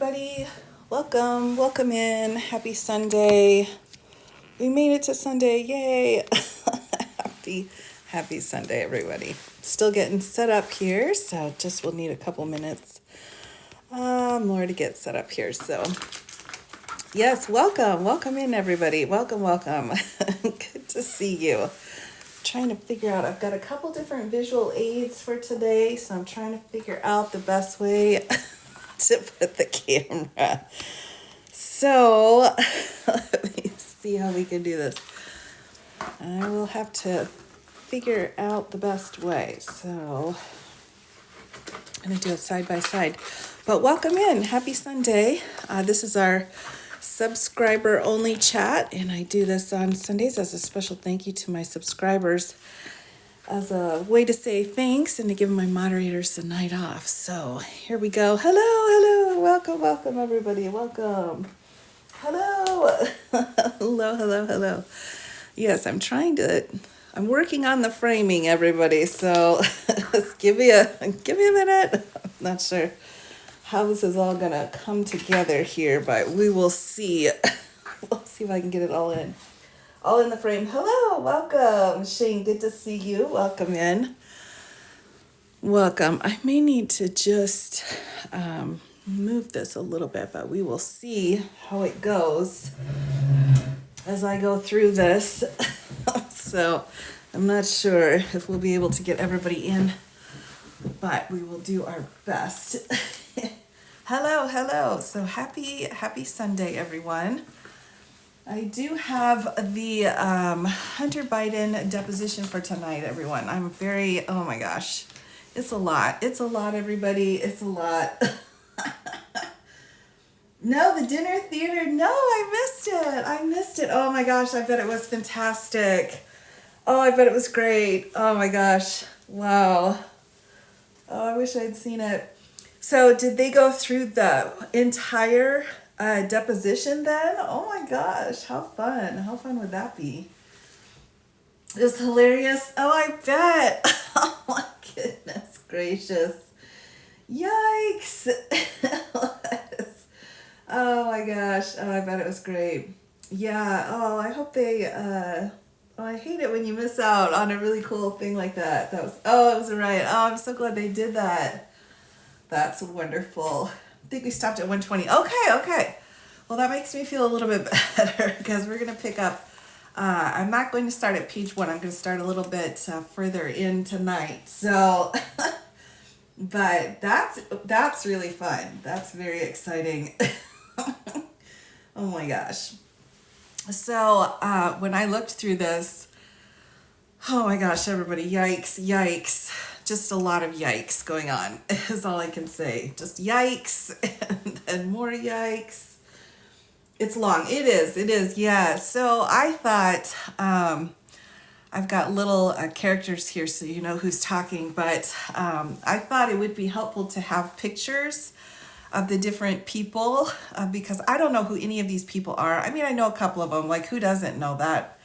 everybody. Welcome in. Happy Sunday. We made it to Sunday. Yay. happy Sunday, everybody. Still getting set up here, so just we'll need a couple minutes more to get set up here. So, yes, welcome in, everybody. Welcome. Good to see you. Trying to figure out, I've got a couple different visual aids for today, so I'm trying to figure out the best way to put the camera. So let me see how we can do this. I will have to figure out the best way. So I'm going to do it side by side. But welcome in. Happy Sunday. This is our subscriber only chat, and I do this on Sundays as a special thank you to my subscribers, as a way to say thanks and to give my moderators the night off. So here we go. Hello, welcome everybody, welcome. Hello. hello. Yes, I'm working on the framing, everybody, so give me a minute. I'm not sure how this is all gonna come together here, but we will see. We'll see if I can get it all in the frame. Hello, welcome. Shane, good to see you. Welcome in. Welcome. I may need to just move this a little bit, but we will see how it goes as I go through this. So I'm not sure if we'll be able to get everybody in, but we will do our best. Hello. So happy Sunday, everyone. I do have the Hunter Biden deposition for tonight, everyone. Oh my gosh. It's a lot, everybody. It's a lot. No, the dinner theater. No, I missed it. Oh my gosh, I bet it was fantastic. Oh, I bet it was great. Oh my gosh. Wow. Oh, I wish I'd seen it. So did they go through the entire deposition then? Oh my gosh, how fun. How fun would that be? It was hilarious. Oh, I bet. Oh my goodness gracious. Yikes. Oh my gosh. Oh, I bet it was great. Yeah. Oh, I hope they, I hate it when you miss out on a really cool thing like that. It was a riot. Oh, I'm so glad they did that. That's wonderful. I think we stopped at 120. Okay. Well, that makes me feel a little bit better because we're going to pick up. I'm not going to start at page 1. I'm going to start a little bit further in tonight. So, but that's really fun. That's very exciting. Oh my gosh. So when I looked through this, oh my gosh, everybody, yikes. Just a lot of yikes going on is all I can say. Just yikes and more yikes. It's long. It is. Yeah. So I thought, I've got little characters here so you know who's talking, but I thought it would be helpful to have pictures of the different people because I don't know who any of these people are. I mean, I know a couple of them, like who doesn't know that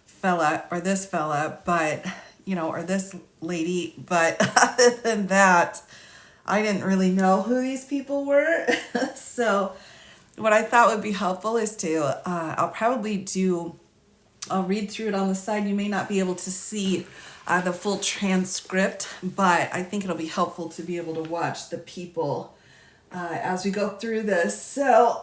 fella or this fella, but or this lady, but other than that, I didn't really know who these people were. So what I thought would be helpful is I'll read through it on the side. You may not be able to see the full transcript, but I think it'll be helpful to be able to watch the people as we go through this. So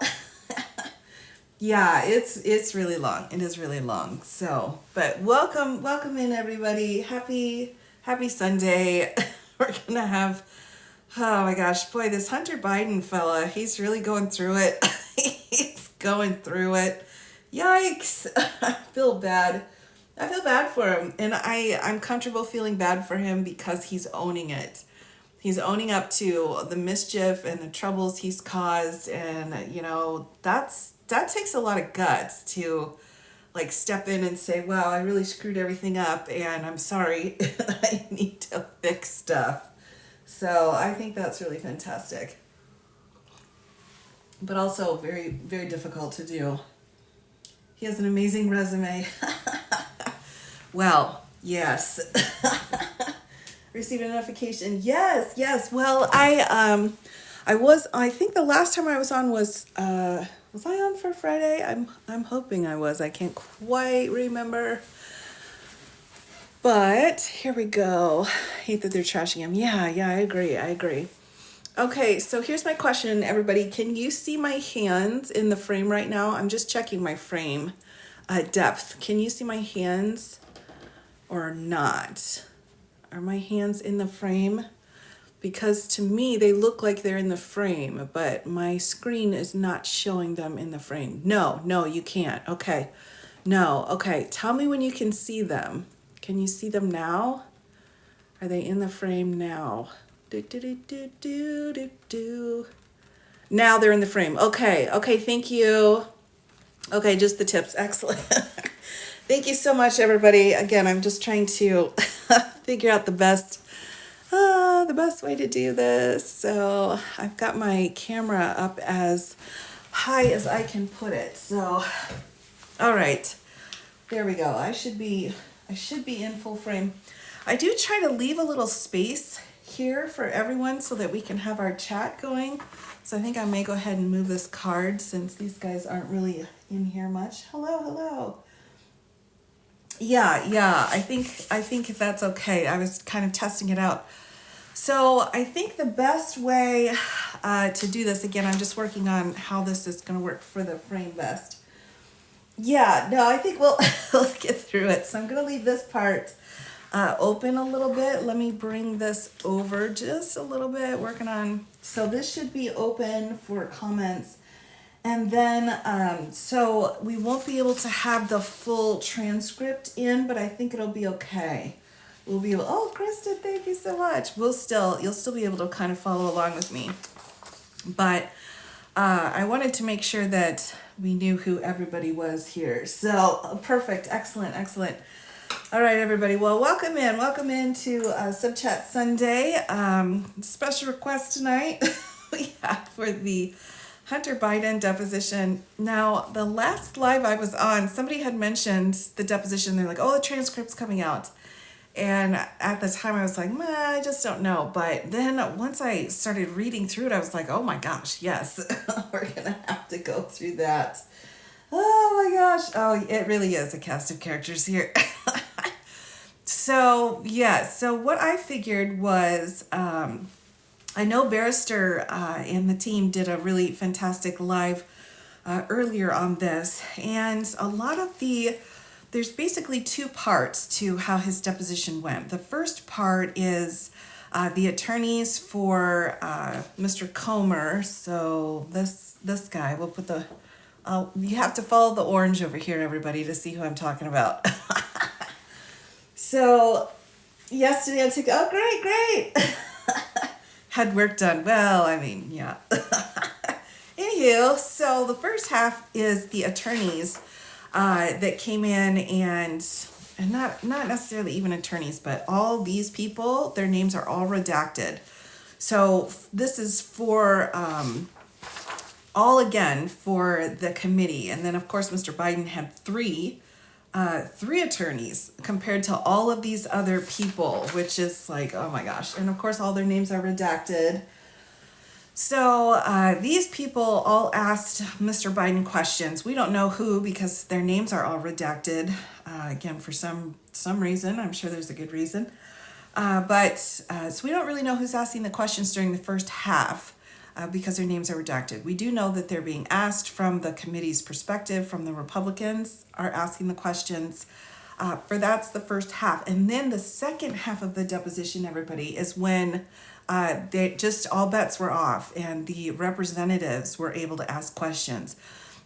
yeah, it's really long. It is really long. So, but welcome in, everybody. Happy Sunday. We're gonna have, oh my gosh, boy, this Hunter Biden fella, he's really going through it. He's going through it. Yikes. I feel bad for him, and I'm comfortable feeling bad for him because he's owning it. He's owning up to the mischief and the troubles he's caused, and that takes a lot of guts to like step in and say, wow, I really screwed everything up and I'm sorry. I need to fix stuff. So I think that's really fantastic, but also very, very difficult to do. He has an amazing resume. Well, yes. Received a notification. Yes. Well, I think the last time I was on was I on for Friday? I'm hoping I was. I can't quite remember. But here we go. Hate that they're trashing him. Yeah, I agree. Okay, so here's my question, everybody. Can you see my hands in the frame right now? I'm just checking my frame depth. Can you see my hands or not? Are my hands in the frame? Because to me, they look like they're in the frame, but my screen is not showing them in the frame. No, you can't. Okay. No, okay. Tell me when you can see them. Can you see them now? Are they in the frame now? Do. Now they're in the frame. Okay, thank you. Okay, just the tips. Excellent. Thank you so much, everybody. Again, I'm just trying to figure out the best way to do this. So I've got my camera up as high as I can put it. So, all right, there we go. I should be in full frame. I do try to leave a little space here for everyone so that we can have our chat going. So I think I may go ahead and move this card since these guys aren't really in here much. Hello. Yeah, I think that's okay. I was kind of testing it out. So I think the best way to do this, again, I'm just working on how this is going to work for the frame best. Yeah, no, I think we'll get through it. So I'm going to leave this part open a little bit. Let me bring this over just a little bit, working on, so this should be open for comments. And then, so we won't be able to have the full transcript in, but I think it'll be okay. We'll be able, oh, Kristen, thank you so much. You'll still be able to kind of follow along with me. But I wanted to make sure that we knew who everybody was here. So perfect, excellent. All right, everybody. Well, welcome in to Sub Chat Sunday. Special request tonight we have for the Hunter Biden deposition. Now, the last live I was on, somebody had mentioned the deposition. They're like, oh, the transcript's coming out. And at the time I was like, I just don't know. But then once I started reading through it, I was like, oh my gosh, yes, we're going to have to go through that. Oh my gosh. Oh, it really is a cast of characters here. So what I figured was, I know Barrister and the team did a really fantastic live earlier on this. And a lot of there's basically two parts to how his deposition went. The first part is the attorneys for Mr. Comer. So this guy, we'll put you have to follow the orange over here, everybody, to see who I'm talking about. So yesterday I took, oh, great. Had work done. Well, I mean, yeah. Anywho, so the first half is the attorneys that came in and not necessarily even attorneys, but all these people, their names are all redacted. So this is for all again for the committee. And then of course, Mr. Biden had three attorneys compared to all of these other people, which is like, oh my gosh. And of course, all their names are redacted. So these people all asked Mr. Biden questions. We don't know who because their names are all redacted. Again, for some reason, I'm sure there's a good reason. But so we don't really know who's asking the questions during the first half because their names are redacted. We do know that they're being asked from the committee's perspective, from the Republicans are asking the questions. That's the first half. And then the second half of the deposition, everybody, is when they just all bets were off and the representatives were able to ask questions.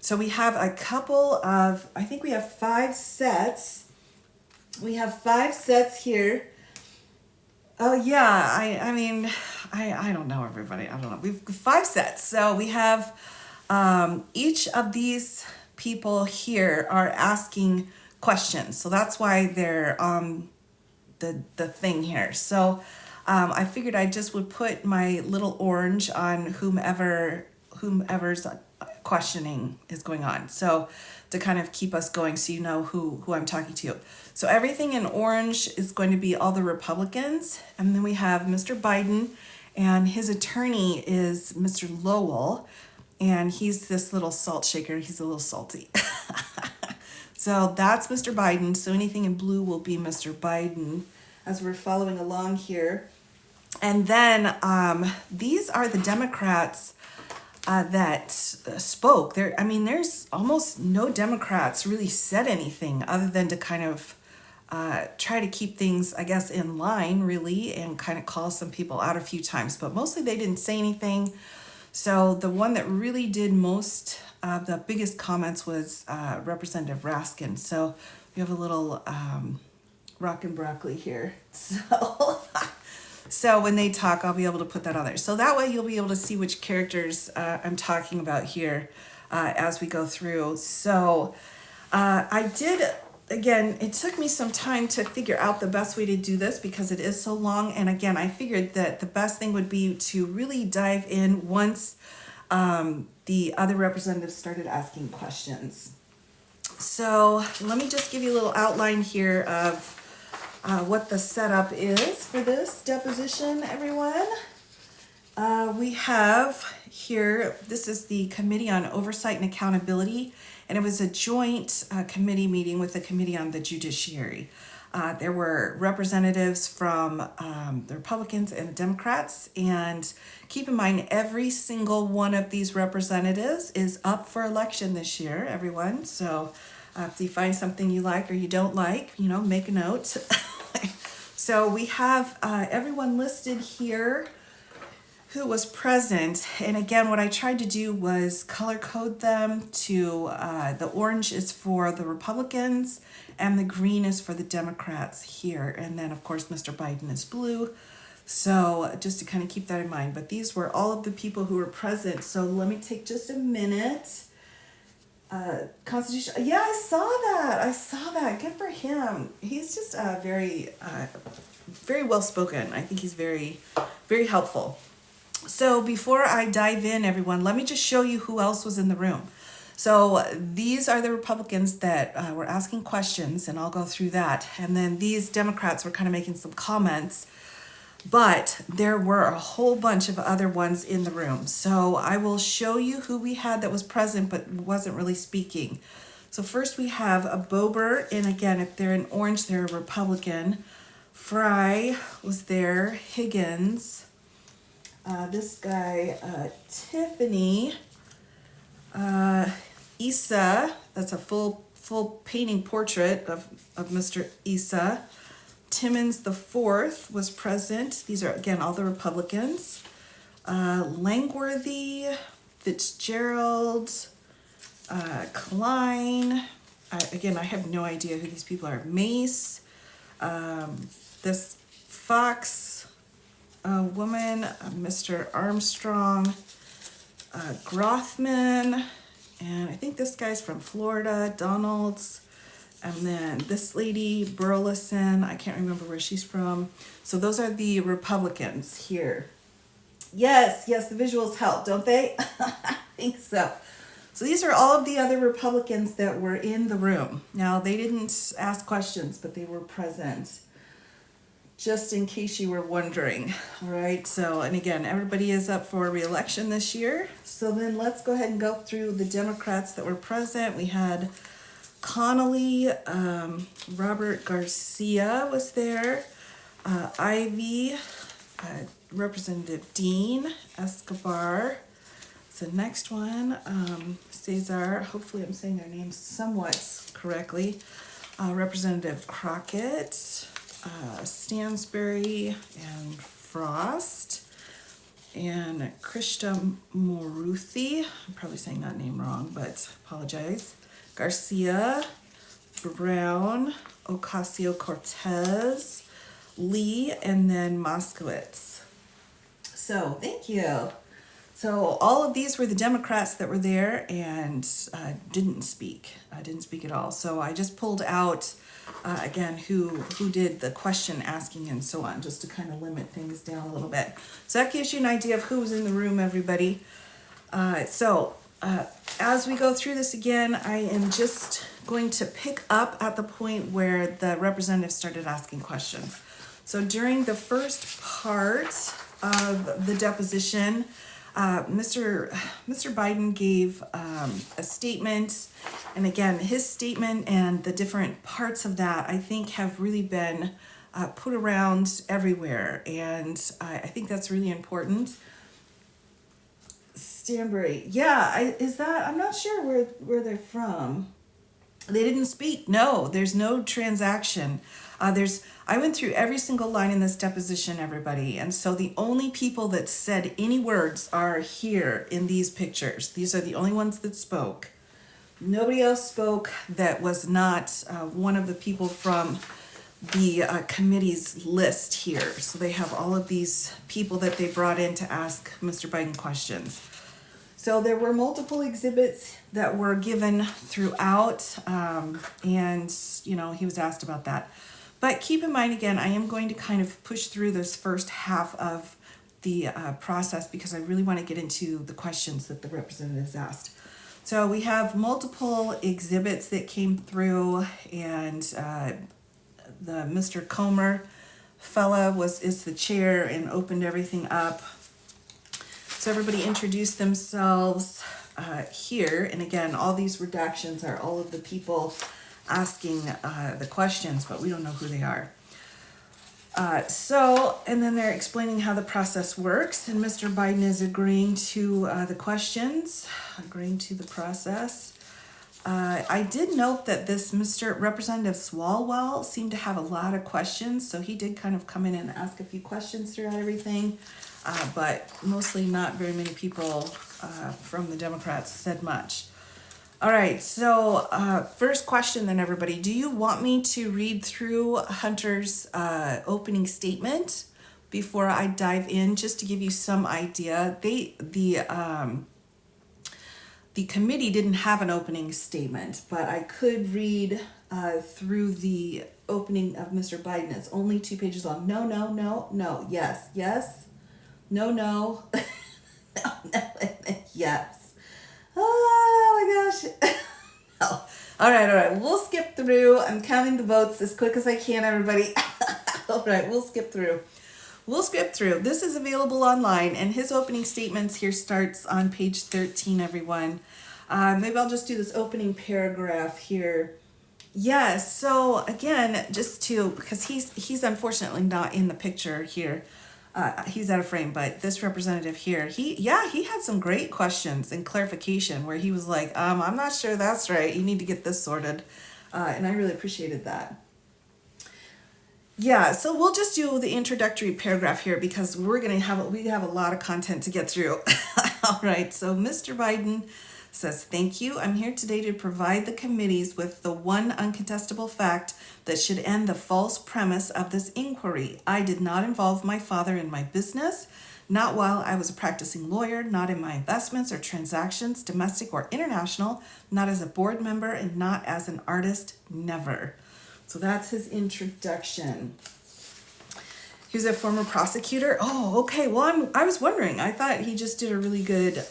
So we have a couple of, I think we have 5 sets. We have 5 sets here. Oh yeah, I mean, I don't know, everybody. I don't know. We've 5 sets. So we have each of these people here are asking questions. So that's why they're on the thing here. So I figured I just would put my little orange on whomever's questioning is going on. So to kind of keep us going so you know who I'm talking to. So everything in orange is going to be all the Republicans. And then we have Mr. Biden and his attorney is Mr. Lowell, and he's this little salt shaker. He's a little salty. So that's Mr. Biden. So anything in blue will be Mr. Biden as we're following along here. And then these are the Democrats that spoke. There's almost no Democrats really said anything other than to kind of try to keep things, I guess, in line, really, and kind of call some people out a few times. But mostly they didn't say anything. So the one that really did most, the biggest comments was Representative Raskin. So we have a little rockin' broccoli here. So when they talk, I'll be able to put that on there. So that way you'll be able to see which characters I'm talking about here as we go through. So I did, again, it took me some time to figure out the best way to do this because it is so long. And again, I figured that the best thing would be to really dive in once the other representatives started asking questions. So let me just give you a little outline here of what the setup is for this deposition, everyone. We have here, this is the Committee on Oversight and Accountability, and it was a joint committee meeting with the Committee on the Judiciary. There were representatives from the Republicans and the Democrats, and keep in mind, every single one of these representatives is up for election this year, everyone. So if you find something you like or you don't like, make a note. So we have everyone listed here who was present. And again, what I tried to do was color code them to the orange is for the Republicans and the green is for the Democrats here. And then, of course, Mr. Biden is blue. So just to kind of keep that in mind. But these were all of the people who were present. So let me take just a minute. Constitution. Yeah, I saw that. Good for him. He's just very well spoken. I think he's very, very helpful. So before I dive in, everyone, let me just show you who else was in the room. So these are the Republicans that were asking questions, and I'll go through that. And then these Democrats were kind of making some comments. But there were a whole bunch of other ones in the room. So I will show you who we had that was present but wasn't really speaking. So first we have a Boebert, and again, if they're in orange, they're a Republican. Fry was there, Higgins, this guy, Tiffany, Issa, that's a full painting portrait of Mr. Issa. Timmons the Fourth was present. These are, again, all the Republicans. Langworthy, Fitzgerald, Klein. Again, I have no idea who these people are. Mace, this Fox woman, Mr. Armstrong, Grothman, and I think this guy's from Florida, Donalds. And then this lady, Burleson, I can't remember where she's from. So those are the Republicans here. Yes, the visuals help, don't they? I think so. So these are all of the other Republicans that were in the room. Now, they didn't ask questions, but they were present. Just in case you were wondering. All right, so, and again, everybody is up for re-election this year. So then let's go ahead and go through the Democrats that were present. We had Connolly, Robert Garcia was there, Ivy, Representative Dean, Escobar. So next one, Cesar, hopefully I'm saying their names somewhat correctly, Representative Crockett, Stansbury, and Frost, and Krishna Moruthi. I'm probably saying that name wrong, but apologize. Garcia, Brown, Ocasio-Cortez, Lee, and then Moskowitz. So thank you. So all of these were the Democrats that were there and didn't speak. Didn't speak at all. So I just pulled out, again, who did the question asking and so on, just to kind of limit things down a little bit. So that gives you an idea of who was in the room, everybody. As we go through this again, I am just going to pick up at the point where the representatives started asking questions. So during the first part, of the deposition. Mr. Biden gave a statement, and again, his statement and the different parts of that, I think, have really been put around everywhere, and I think that's really important. Stanbury, yeah, I'm not sure where they're from. They didn't speak. No, there's no transaction. I went through every single line in this deposition, everybody. And so the only people that said any words are here in these pictures. These are the only ones that spoke. Nobody else spoke that was not one of the people from the committee's list here. So they have all of these people that they brought in to ask Mr. Biden questions. So there were multiple exhibits that were given throughout, and he was asked about that. But keep in mind, again, I am going to kind of push through this first half of the process because I really want to get into the questions that the representatives asked. So we have multiple exhibits that came through, and the Mr. Comer fella is the chair and opened everything up. So everybody introduced themselves here, and again, all these redactions are all of the people asking the questions, but we don't know who they are. And then they're explaining how the process works, and Mr. Biden is agreeing to the questions, agreeing to the process. I did note that this Mr. Representative Swalwell seemed to have a lot of questions, so he did kind of come in and ask a few questions throughout everything, but mostly not very many people from the Democrats said much. All right, so first question then, everybody. Do you want me to read through Hunter's opening statement before I dive in, just to give you some idea? The committee didn't have an opening statement, but I could read through the opening of Mr. Biden. It's only 2 pages long. No, yes, no, no, yes. Oh my gosh. No. All right. We'll skip through. I'm counting the votes as quick as I can, everybody. All right, we'll skip through. This is available online, and his opening statements here starts on page 13, everyone. Maybe I'll just do this opening paragraph here. Yes, so again, because he's unfortunately not in the picture here. He's out of frame, but this representative here, he had some great questions and clarification where he was like, I'm not sure that's right. You need to get this sorted. And I really appreciated that. Yeah, so we'll just do the introductory paragraph here because we have a lot of content to get through. All right, so Mr. Biden says, thank you. I'm here today to provide the committees with the one uncontestable fact that should end the false premise of this inquiry. I did not involve my father in my business, not while I was a practicing lawyer, not in my investments or transactions, domestic or international, not as a board member, and not as an artist, never. So that's his introduction. He was a former prosecutor. Oh, okay. Well, I was wondering. I thought he just did a really good,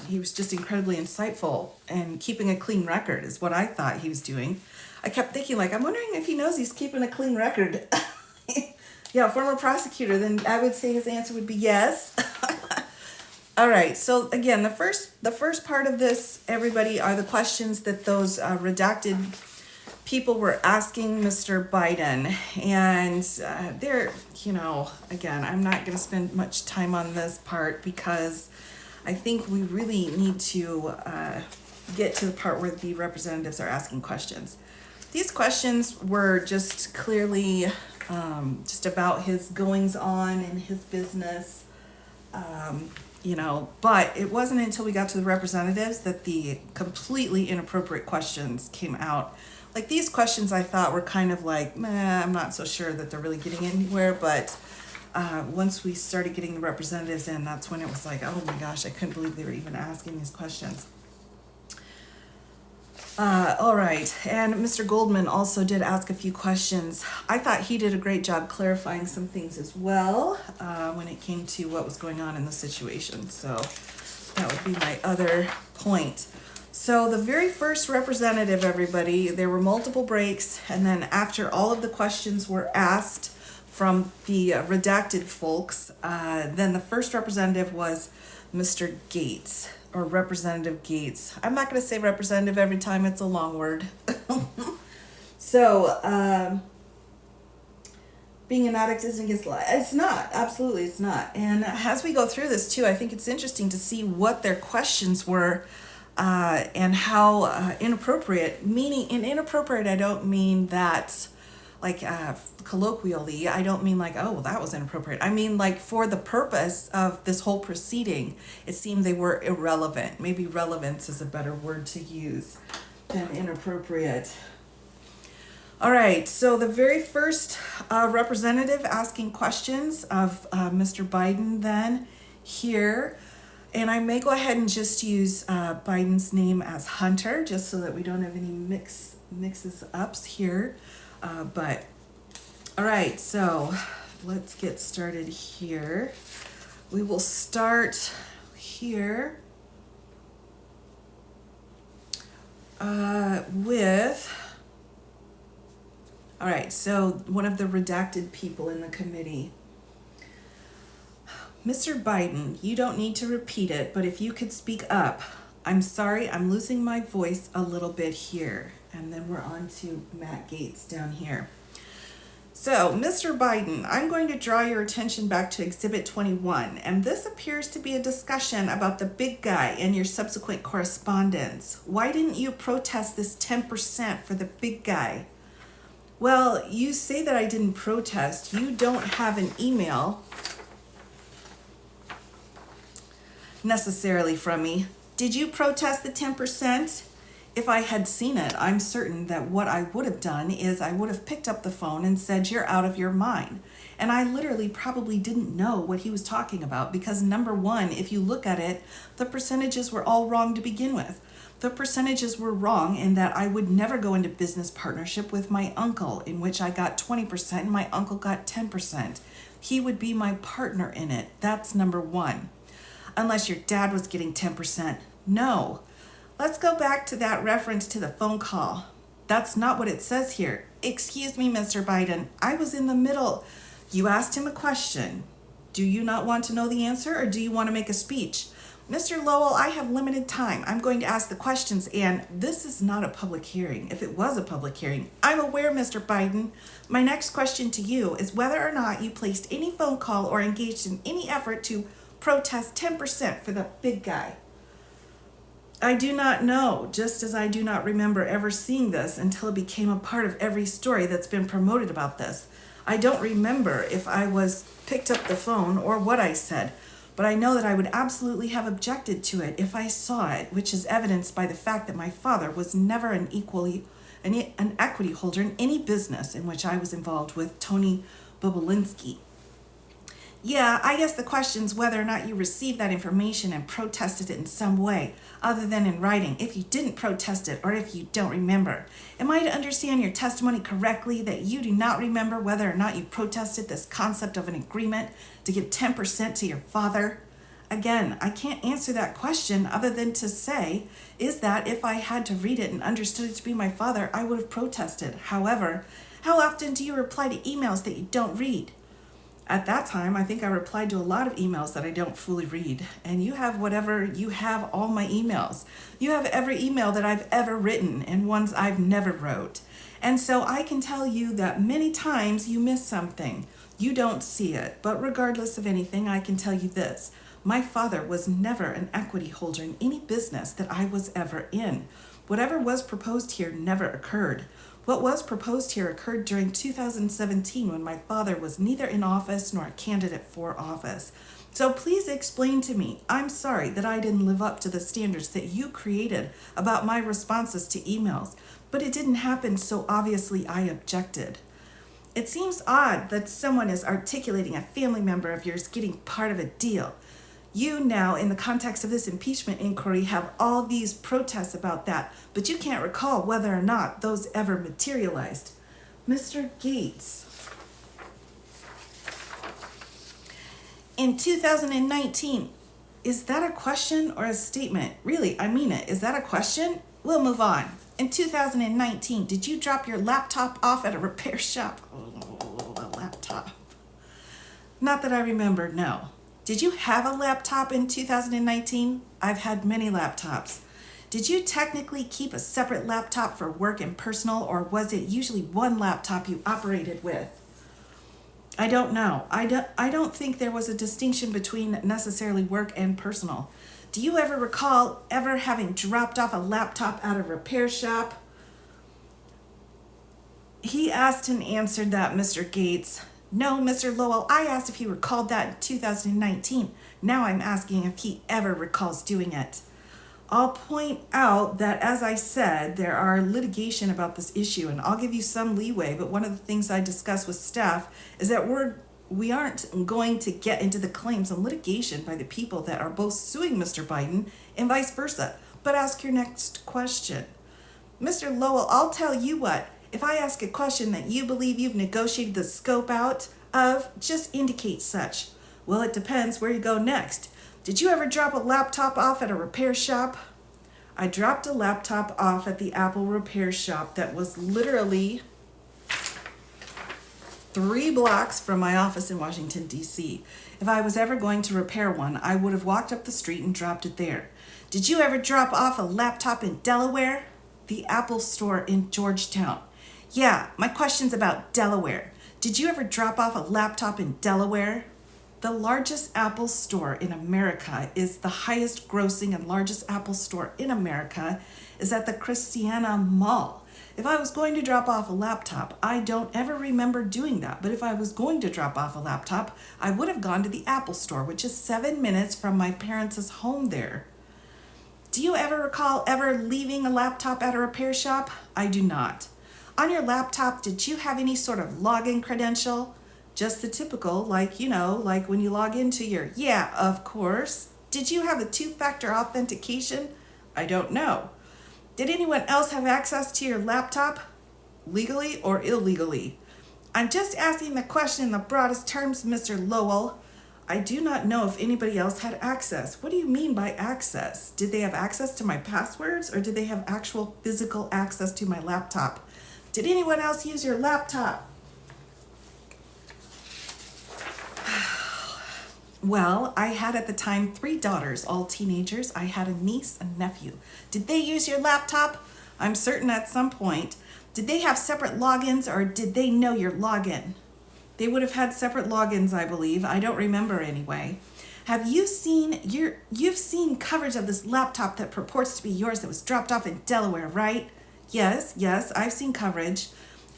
he was just incredibly insightful, and keeping a clean record is what I thought he was doing. I kept thinking, I'm wondering if he knows he's keeping a clean record. Yeah, former prosecutor. Then I would say his answer would be yes. All right. So again, the first part of this, everybody, are the questions that those redacted people were asking Mr. Biden, and they're, again, I'm not going to spend much time on this part because I think we really need to get to the part where the representatives are asking questions. These questions were just clearly just about his goings on in his business, but it wasn't until we got to the representatives that the completely inappropriate questions came out. Like these questions I thought were kind of like, I'm not so sure that they're really getting anywhere, but once we started getting the representatives in, that's when it was like, oh my gosh, I couldn't believe they were even asking these questions. All right, and Mr. Goldman also did ask a few questions. I thought he did a great job clarifying some things as well when it came to what was going on in the situation. So that would be my other point. So the very first representative, everybody, there were multiple breaks, and then after all of the questions were asked from the redacted folks. Then the first representative was Mr. Gates, or Representative Gates. I'm not going to say representative every time, it's a long word. So, being an addict isn't against the law. It's not. Absolutely, it's not. And as we go through this, too, I think it's interesting to see what their questions were and how inappropriate. Meaning, in inappropriate, I don't mean that, like, colloquially, I don't mean like, oh, well, that was inappropriate. I mean, like, for the purpose of this whole proceeding, it seemed they were irrelevant. Maybe relevance is a better word to use than inappropriate. All right, so the very first representative asking questions of Mr. Biden then here, and I may go ahead and just use Biden's name as Hunter, just so that we don't have any mixes ups here. But all right, so let's get started here. We will start here with. All right, so one of the redacted people in the committee. Mr. Biden, you don't need to repeat it, but if you could speak up. I'm sorry, I'm losing my voice a little bit here. And then we're on to Matt Gaetz down here. So, Mr. Biden, I'm going to draw your attention back to Exhibit 21, and this appears to be a discussion about the big guy and your subsequent correspondence. Why didn't you protest this 10% for the big guy? Well, you say that I didn't protest. You don't have an email necessarily from me. Did you protest the 10%? If I had seen it, I'm certain that what I would have done is I would have picked up the phone and said, you're out of your mind. And I literally probably didn't know what he was talking about because, number one, if you look at it, the percentages were all wrong to begin with. The percentages were wrong in that I would never go into business partnership with my uncle, in which I got 20% and my uncle got 10%. He would be my partner in it. That's number one. Unless your dad was getting 10%. No. Let's go back to that reference to the phone call. That's not what it says here. Excuse me, Mr. Biden. I was in the middle. You asked him a question. Do you not want to know the answer, or do you want to make a speech? Mr. Lowell, I have limited time. I'm going to ask the questions, and this is not a public hearing. If it was a public hearing, I'm aware, Mr. Biden. My next question to you is whether or not you placed any phone call or engaged in any effort to protest 10% for the big guy. I do not know, just as I do not remember ever seeing this until it became a part of every story that's been promoted about this. I don't remember if I was picked up the phone or what I said. But I know that I would absolutely have objected to it if I saw it, which is evidenced by the fact that my father was never an equity holder in any business in which I was involved with Tony Bobulinski. Yeah, I guess the question's whether or not you received that information and protested it in some way, other than in writing, if you didn't protest it or if you don't remember. Am I to understand your testimony correctly that you do not remember whether or not you protested this concept of an agreement to give 10% to your father? Again, I can't answer that question other than to say is that if I had to read it and understood it to be my father, I would have protested. However, how often do you reply to emails that you don't read? At that time, I think I replied to a lot of emails that I don't fully read. And you have whatever, you have all my emails. You have every email that I've ever written and ones I've never wrote. And so I can tell you that many times you miss something. You don't see it. But regardless of anything, I can tell you this. My father was never an equity holder in any business that I was ever in. Whatever was proposed here never occurred. What was proposed here occurred during 2017 when my father was neither in office nor a candidate for office. So please explain to me. I'm sorry that I didn't live up to the standards that you created about my responses to emails, but it didn't happen, so obviously I objected. It seems odd that someone is articulating a family member of yours getting part of a deal. You now, in the context of this impeachment inquiry, have all these protests about that, but you can't recall whether or not those ever materialized. Mr. Gaetz, in 2019, is that a question or a statement? Really, I mean it. Is that a question? We'll move on. In 2019, did you drop your laptop off at a repair shop? Oh, a laptop. Not that I remember, no. Did you have a laptop in 2019? I've had many laptops. Did you technically keep a separate laptop for work and personal, or was it usually one laptop you operated with? I don't know. I don't think there was a distinction between necessarily work and personal. Do you ever recall ever having dropped off a laptop at a repair shop? He asked and answered that, Mr. Gates. No, Mr. Lowell, I asked if he recalled that in 2019. Now I'm asking if he ever recalls doing it. I'll point out that, as I said, there are litigation about this issue, and I'll give you some leeway, but one of the things I discussed with staff is that we aren't going to get into the claims and litigation by the people that are both suing Mr. Biden and vice versa. But ask your next question. Mr. Lowell, I'll tell you what, if I ask a question that you believe you've negotiated the scope out of, just indicate such. Well, it depends where you go next. Did you ever drop a laptop off at a repair shop? I dropped a laptop off at the Apple repair shop that was literally 3 blocks from my office in Washington, D.C. If I was ever going to repair one, I would have walked up the street and dropped it there. Did you ever drop off a laptop in Delaware? The Apple store in Georgetown. Yeah, my question's about Delaware. Did you ever drop off a laptop in Delaware? The largest Apple store in America is the highest grossing and largest Apple store in America is at the Christiana Mall. If I was going to drop off a laptop, I don't ever remember doing that. But if I was going to drop off a laptop, I would have gone to the Apple store, which is 7 minutes from my parents' home there. Do you ever recall ever leaving a laptop at a repair shop? I do not. On your laptop, did you have any sort of login credential? Just the typical, like when you log into your, yeah, of course. Did you have a 2-factor authentication? I don't know. Did anyone else have access to your laptop, legally or illegally? I'm just asking the question in the broadest terms, Mr. Lowell. I do not know if anybody else had access. What do you mean by access? Did they have access to my passwords, or did they have actual physical access to my laptop? Did anyone else use your laptop? Well, I had at the time 3 daughters, all teenagers. I had a niece and nephew. Did they use your laptop? I'm certain at some point. Did they have separate logins, or did they know your login? They would have had separate logins, I believe. I don't remember anyway. Have you seen you've seen coverage of this laptop that purports to be yours that was dropped off in Delaware, right? Yes, I've seen coverage.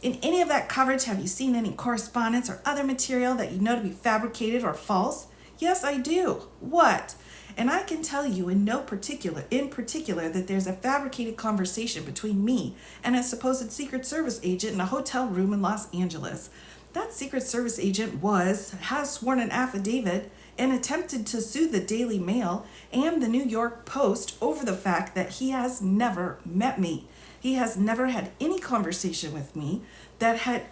In any of that coverage, have you seen any correspondence or other material that you know to be fabricated or false? Yes, I do. What? And I can tell you in particular that there's a fabricated conversation between me and a supposed Secret Service agent in a hotel room in Los Angeles. That Secret Service agent has sworn an affidavit and attempted to sue the Daily Mail and the New York Post over the fact that he has never met me. He has never had any conversation with me,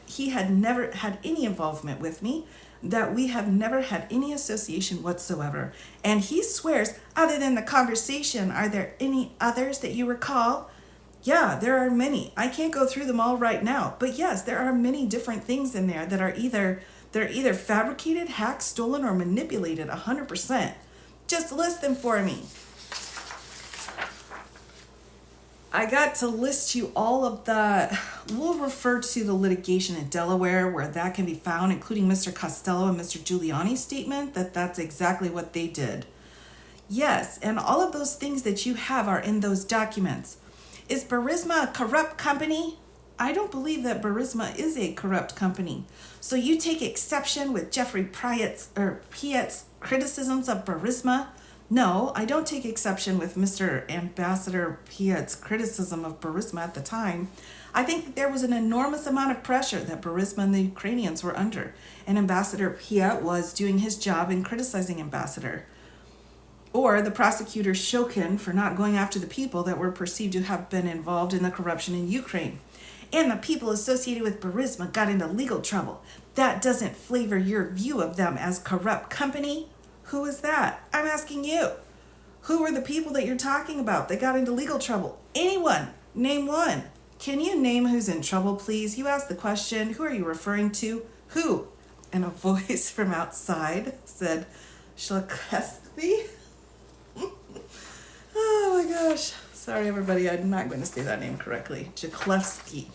he had never had any involvement with me, that we have never had any association whatsoever. And he swears, other than the conversation, are there any others that you recall? Yeah, there are many. I can't go through them all right now. But yes, there are many different things in there that are either fabricated, hacked, stolen, or manipulated 100%. Just list them for me. I got to list you all of we'll refer to the litigation in Delaware where that can be found, including Mr. Costello and Mr. Giuliani's statement that that's exactly what they did. Yes, and all of those things that you have are in those documents. Is Burisma a corrupt company? I don't believe that Burisma is a corrupt company. So you take exception with Jeffrey Piet's criticisms of Burisma? No, I don't take exception with Mr. Ambassador Piet's criticism of Burisma at the time. I think that there was an enormous amount of pressure that Burisma and the Ukrainians were under, and Ambassador Piet was doing his job in criticizing Ambassador. Or the prosecutor Shokin for not going after the people that were perceived to have been involved in the corruption in Ukraine. And the people associated with Burisma got into legal trouble. That doesn't flavor your view of them as corrupt company. Who is that? I'm asking you. Who are the people that you're talking about that got into legal trouble? Anyone. Name one. Can you name who's in trouble, please? You asked the question. Who are you referring to? Who? and a voice from outside said, Shlakesky? Oh my gosh. Sorry, everybody. I'm not going to say that name correctly. Jaklevsky.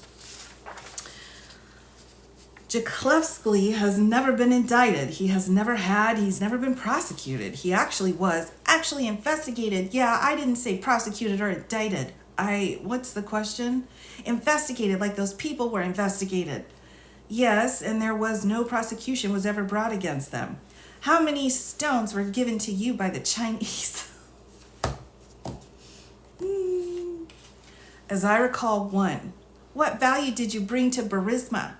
Jaklevsky has never been indicted. He's never been prosecuted. He was investigated. Yeah, I didn't say prosecuted or indicted. What's the question? Investigated, like those people were investigated. Yes, and there was no prosecution was ever brought against them. How many stones were given to you by the Chinese? As I recall, one. What value did you bring to Burisma?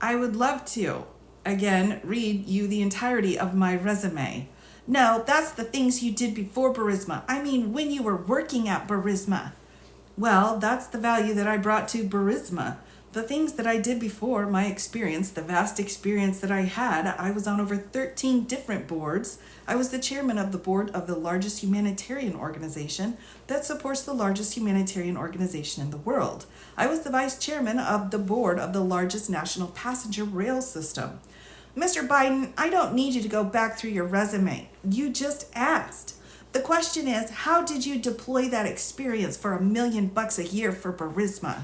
I would love to, again, read you the entirety of my resume. No, that's the things you did before Burisma. I mean, when you were working at Burisma. Well, that's the value that I brought to Burisma. The things that I did before, my experience, the vast experience that I had, I was on over 13 different boards. I was the chairman of the board of the largest humanitarian organization that supports the largest humanitarian organization in the world. I was the vice chairman of the board of the largest national passenger rail system. Mr. Biden, I don't need you to go back through your resume. You just asked. The question is, how did you deploy that experience for $1 million a year for Burisma?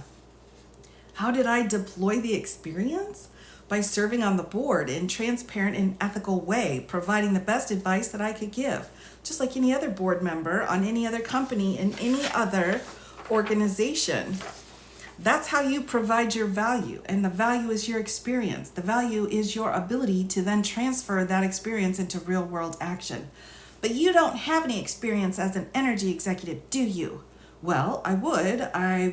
How did I deploy the experience? By serving on the board in transparent and ethical way, providing the best advice that I could give, just like any other board member on any other company in any other organization. That's how you provide your value, and the value is your experience. The value is your ability to then transfer that experience into real world action. But you don't have any experience as an energy executive, do you? Well, I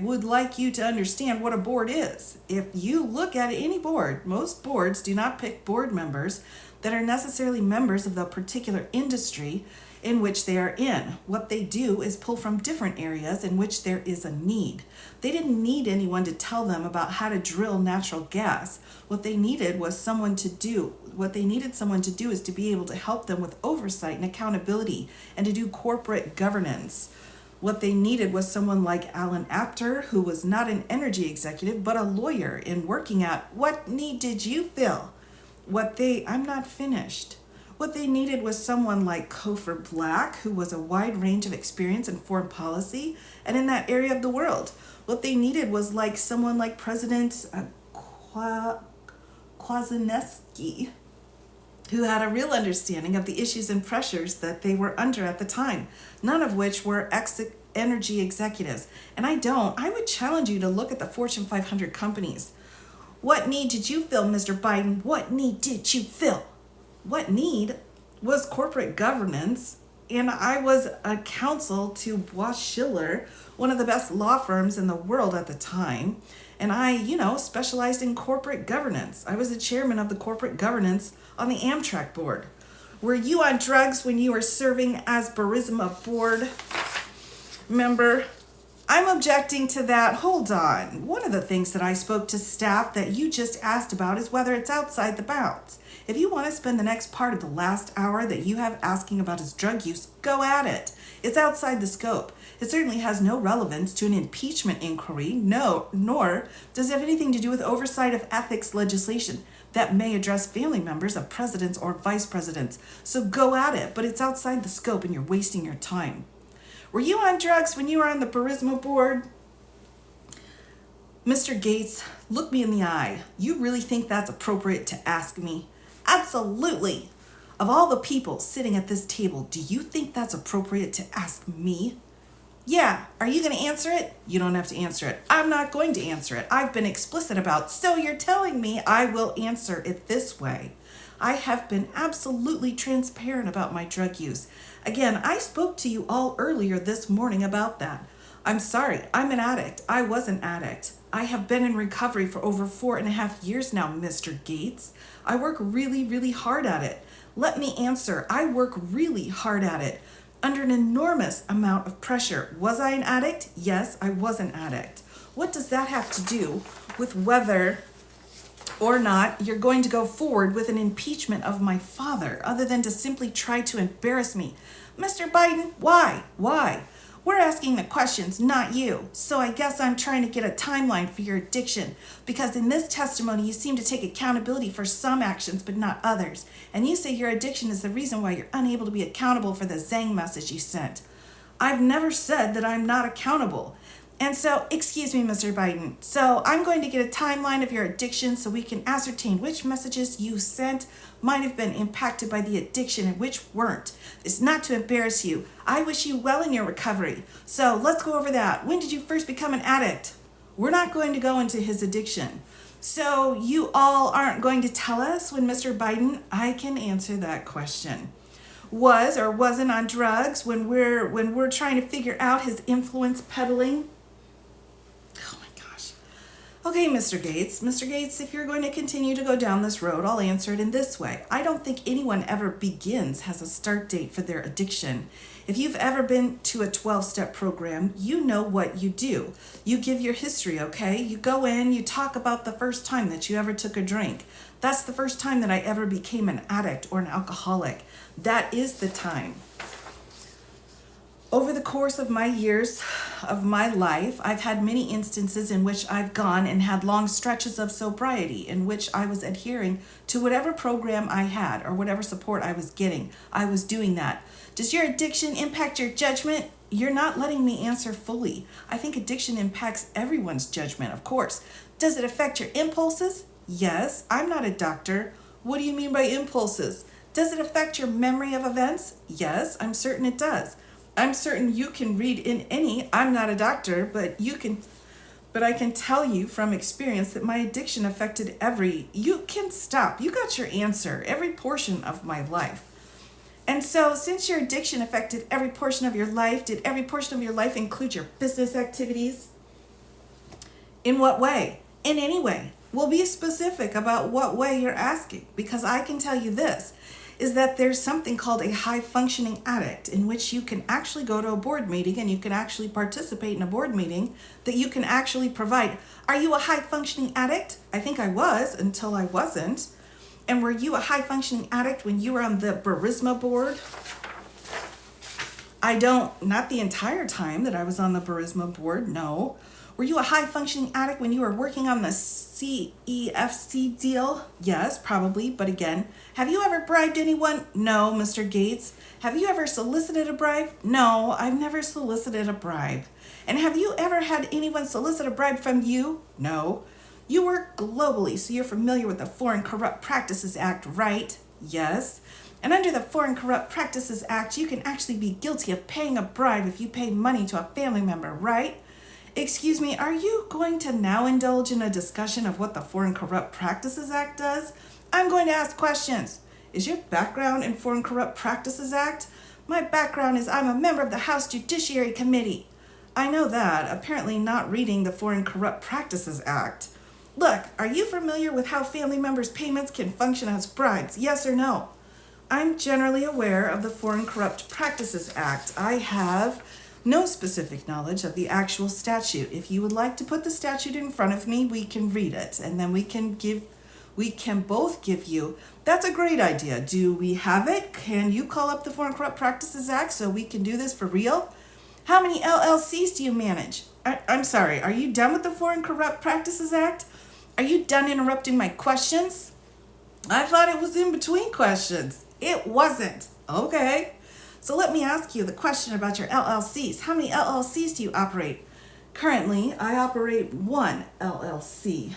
would like you to understand what a board is. If you look at any board, most boards do not pick board members that are necessarily members of the particular industry in which they are in. What they do is pull from different areas in which there is a need. They didn't need anyone to tell them about how to drill natural gas. What they needed someone to do is to be able to help them with oversight and accountability and to do corporate governance. What they needed was someone like Alan Apter, who was not an energy executive, but a lawyer in working at what need did you fill? I'm not finished. What they needed was someone like Kofor Black, who was a wide range of experience in foreign policy and in that area of the world. What they needed was someone like President Kwasniewski, who had a real understanding of the issues and pressures that they were under at the time, none of which were energy executives. And I would challenge you to look at the Fortune 500 companies. What need did you fill, Mr. Biden? What need did you fill? What need was corporate governance, and I was a counsel to Bois Schiller, one of the best law firms in the world at the time. And I, specialized in corporate governance. I was the chairman of the corporate governance on the Amtrak board. Were you on drugs when you were serving as Burisma board member? I'm objecting to that. Hold on. One of the things that I spoke to staff that you just asked about is whether it's outside the bounds. If you want to spend the next part of the last hour that you have asking about his drug use, go at it. It's outside the scope. It certainly has no relevance to an impeachment inquiry, nor does it have anything to do with oversight of ethics legislation that may address family members of presidents or vice presidents. So go at it, but it's outside the scope and you're wasting your time. Were you on drugs when you were on the Burisma board? Mr. Gates, look me in the eye. You really think that's appropriate to ask me? Absolutely. Of all the people sitting at this table, do you think that's appropriate to ask me? Yeah. Are you going to answer it? You don't have to answer it. I'm not going to answer it. I've been explicit about, so you're telling me I will answer it this way. I have been absolutely transparent about my drug use. Again, I spoke to you all earlier this morning about that. I'm sorry, I'm an addict. I was an addict. I have been in recovery for over 4.5 years now, Mr. Gates. I work really, really hard at it. Let me answer. I work really hard at it under an enormous amount of pressure. Was I an addict? Yes, I was an addict. What does that have to do with whether or not you're going to go forward with an impeachment of my father, other than to simply try to embarrass me? Mr. Biden, why? We're asking the questions, not you. So I guess I'm trying to get a timeline for your addiction, because in this testimony you seem to take accountability for some actions but not others. And you say your addiction is the reason why you're unable to be accountable for the Zang message you sent. I've never said that I'm not accountable. And so, excuse me, Mr. Biden. So I'm going to get a timeline of your addiction so we can ascertain which messages you sent might have been impacted by the addiction and which weren't. It's not to embarrass you. I wish you well in your recovery. So let's go over that. When did you first become an addict? We're not going to go into his addiction. So you all aren't going to tell us when Mr. Biden, I can answer that question, was or wasn't on drugs when we're trying to figure out his influence peddling. Oh my gosh. Okay, Mr. Gates. Mr. Gates, if you're going to continue to go down this road, I'll answer it in this way. I don't think anyone ever has a start date for their addiction. If you've ever been to a 12-step program, you know what you do. You give your history, okay? You go in, you talk about the first time that you ever took a drink. That's the first time that I ever became an addict or an alcoholic. That is the time. Over the course of my years of my life, I've had many instances in which I've gone and had long stretches of sobriety in which I was adhering to whatever program I had or whatever support I was getting. I was doing that. Does your addiction impact your judgment? You're not letting me answer fully. I think addiction impacts everyone's judgment, of course. Does it affect your impulses? Yes. I'm not a doctor. What do you mean by impulses? Does it affect your memory of events? Yes, I'm certain it does. I'm certain you can read in any, I'm not a doctor, but I can tell you from experience that my addiction affected you can stop. You got your answer, every portion of my life. And so since your addiction affected every portion of your life, did every portion of your life include your business activities? In what way? In any way. We'll be specific about what way you're asking, because I can tell you this, is that there's something called a high-functioning addict in which you can actually go to a board meeting and you can actually participate in a board meeting that you can actually provide. Are you a high-functioning addict? I think I was until I wasn't. And were you a high-functioning addict when you were on the Burisma board? Not the entire time that I was on the Burisma board, no. Were you a high-functioning addict when you were working on the CEFC deal? Yes, probably, but again, have you ever bribed anyone? No, Mr. Gates. Have you ever solicited a bribe? No, I've never solicited a bribe. And have you ever had anyone solicit a bribe from you? No. You work globally, so you're familiar with the Foreign Corrupt Practices Act, right? Yes. And under the Foreign Corrupt Practices Act, you can actually be guilty of paying a bribe if you pay money to a family member, right? Excuse me, are you going to now indulge in a discussion of what the Foreign Corrupt Practices Act does? I'm going to ask questions. Is your background in Foreign Corrupt Practices Act? My background is I'm a member of the House Judiciary Committee. I know that, apparently not reading the Foreign Corrupt Practices Act. Look, are you familiar with how family members' payments can function as bribes? Yes or no? I'm generally aware of the Foreign Corrupt Practices Act. I have no specific knowledge of the actual statute. If you would like to put the statute in front of me, we can read it, and then we can both give you. That's a great idea. Do we have it? Can you call up the Foreign Corrupt Practices Act so we can do this for real? How many LLCs do you manage? I'm sorry, are you done with the Foreign Corrupt Practices Act? Are you done interrupting my questions? I thought it was in between questions. It wasn't. Okay. So let me ask you the question about your LLCs. How many LLCs do you operate? Currently, I operate one LLC.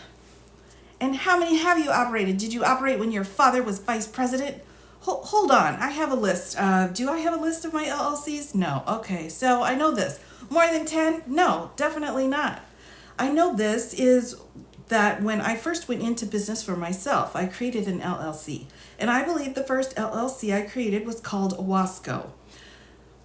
And how many have you operated? Did you operate when your father was vice president? Hold on, I have a list. Do I have a list of my LLCs? No. Okay, so I know this. More than 10? No, definitely not. I know this is that when I first went into business for myself, I created an LLC. And I believe the first LLC I created was called Wasco.